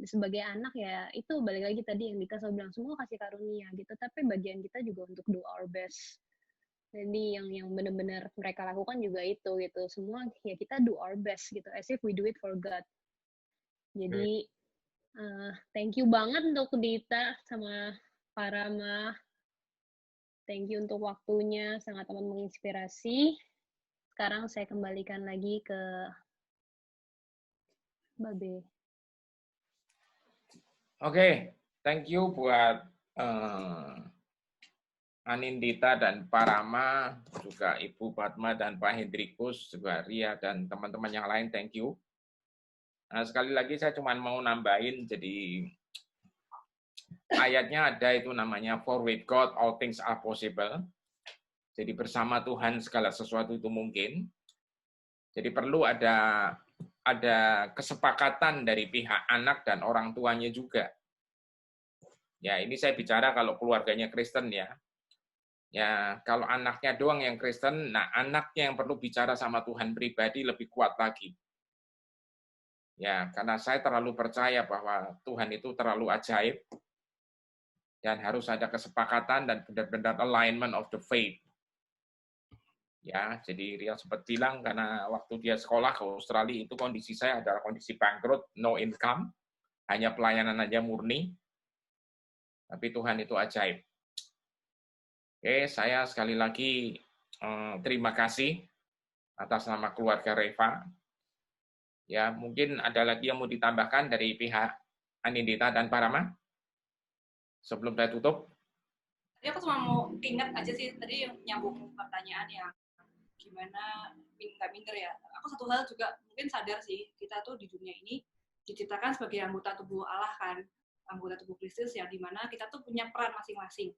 S3: sebagai anak ya, itu balik lagi tadi yang Dita selalu bilang, semua kasih karunia gitu, tapi bagian kita juga untuk do our best. Jadi yang benar-benar mereka lakukan juga itu gitu. Semua ya kita do our best gitu, as if we do it for God. Jadi thank you banget untuk Dita sama Pak Rama. Thank you untuk waktunya, sangat amat menginspirasi. Sekarang saya kembalikan lagi ke Babe.
S4: Oke, thank you buat Anindita dan Pak Rama, juga Ibu Padma dan Pak Hendrikus, juga Ria dan teman-teman yang lain, thank you. Nah, sekali lagi saya cuma mau nambahin, jadi ayatnya ada itu namanya for with God all things are possible. Jadi bersama Tuhan segala sesuatu itu mungkin. Jadi perlu ada kesepakatan dari pihak anak dan orang tuanya juga. Ya, ini saya bicara kalau keluarganya Kristen ya. Ya, kalau anaknya doang yang Kristen, nah anaknya yang perlu bicara sama Tuhan pribadi lebih kuat lagi. Ya, karena saya terlalu percaya bahwa Tuhan itu terlalu ajaib dan harus ada kesepakatan dan benar-benar alignment of the faith. Ya, jadi Ria sempat bilang karena waktu dia sekolah ke Australia itu kondisi saya adalah kondisi bangkrut, no income, hanya pelayanan aja murni. Tapi Tuhan itu ajaib. Oke, saya sekali lagi terima kasih atas nama keluarga Reva. Ya, mungkin ada lagi yang mau ditambahkan dari pihak Anindita dan Parama sebelum saya tutup.
S1: Tadi aku cuma mau ingat aja sih tadi yang nyambung pertanyaan yang gimana nggak minder ya. Aku satu hal juga mungkin sadar sih, kita tuh di dunia ini diciptakan sebagai anggota tubuh Allah kan, anggota tubuh Kristus yang dimana kita tuh punya peran masing-masing.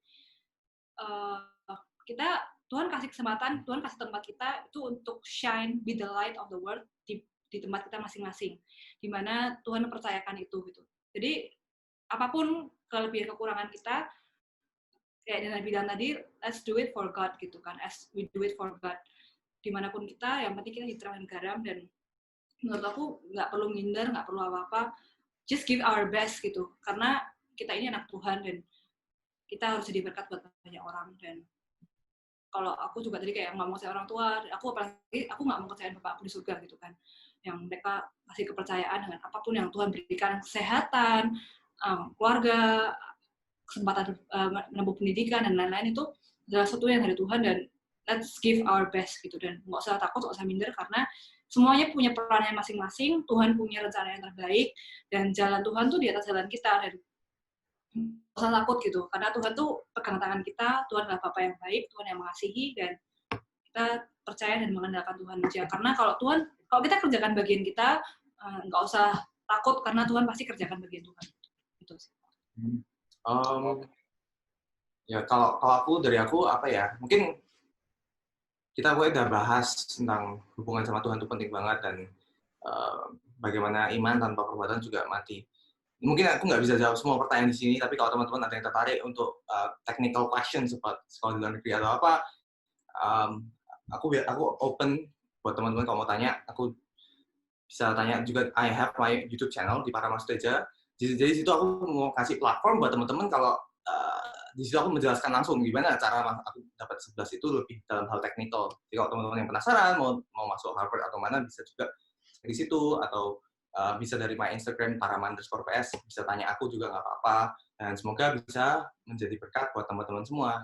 S1: Tuhan kasih kesempatan, Tuhan kasih tempat kita itu untuk shine, be the light of the world di tempat kita masing-masing, dimana Tuhan mempercayakan itu gitu. Jadi apapun kelebihan kekurangan kita, kayak Dana bilang tadi, let's do it for God gitu kan, as we do it for God. Dimanapun kita, yang penting kita diterang dan garam, dan menurut aku nggak perlu minder, nggak perlu apa-apa, just give our best gitu, karena kita ini anak Tuhan dan kita harus jadi berkat buat banyak orang. Dan kalau aku juga tadi kayak ngomong saya orang tua, aku nggak mau percaya Bapak aku di surga gitu kan, yang mereka kasih kepercayaan dengan apapun yang Tuhan berikan, kesehatan, keluarga, kesempatan menempuh pendidikan dan lain-lain, itu adalah sesuatu yang dari Tuhan, dan let's give our best gitu, dan nggak usah takut, nggak usah minder, karena semuanya punya perannya masing-masing, Tuhan punya rencana yang terbaik, dan jalan Tuhan tuh di atas jalan kita, dan nggak usah takut gitu, karena Tuhan tuh pegang tangan kita, Tuhan adalah Bapa yang baik, Tuhan yang mengasihi, dan kita percaya dan mengandalkan Tuhan aja. Karena kalau kita kerjakan bagian kita, nggak usah takut, karena Tuhan pasti kerjakan bagian Tuhan. Itu sih.
S2: Ya kalau dari aku apa ya, mungkin kita udah bahas tentang hubungan sama Tuhan itu penting banget, dan bagaimana iman tanpa perbuatan juga mati. Mungkin aku nggak bisa jawab semua pertanyaan di sini, tapi kalau teman-teman ada yang tertarik untuk technical question seperti sekolah di luar negeri atau apa, aku open buat teman-teman kalau mau tanya. Aku bisa tanya juga. I have my YouTube channel di Parama Suteja. Jadi situ aku mau kasih platform buat teman-teman kalau di situ aku menjelaskan langsung gimana cara aku dapat 11 itu lebih dalam hal teknikal. Jadi kalau teman-teman yang penasaran mau masuk Harvard atau mana, bisa juga di situ, atau bisa dari my Instagram Parama_PS, bisa tanya aku juga nggak apa-apa, dan semoga bisa menjadi berkat buat teman-teman semua.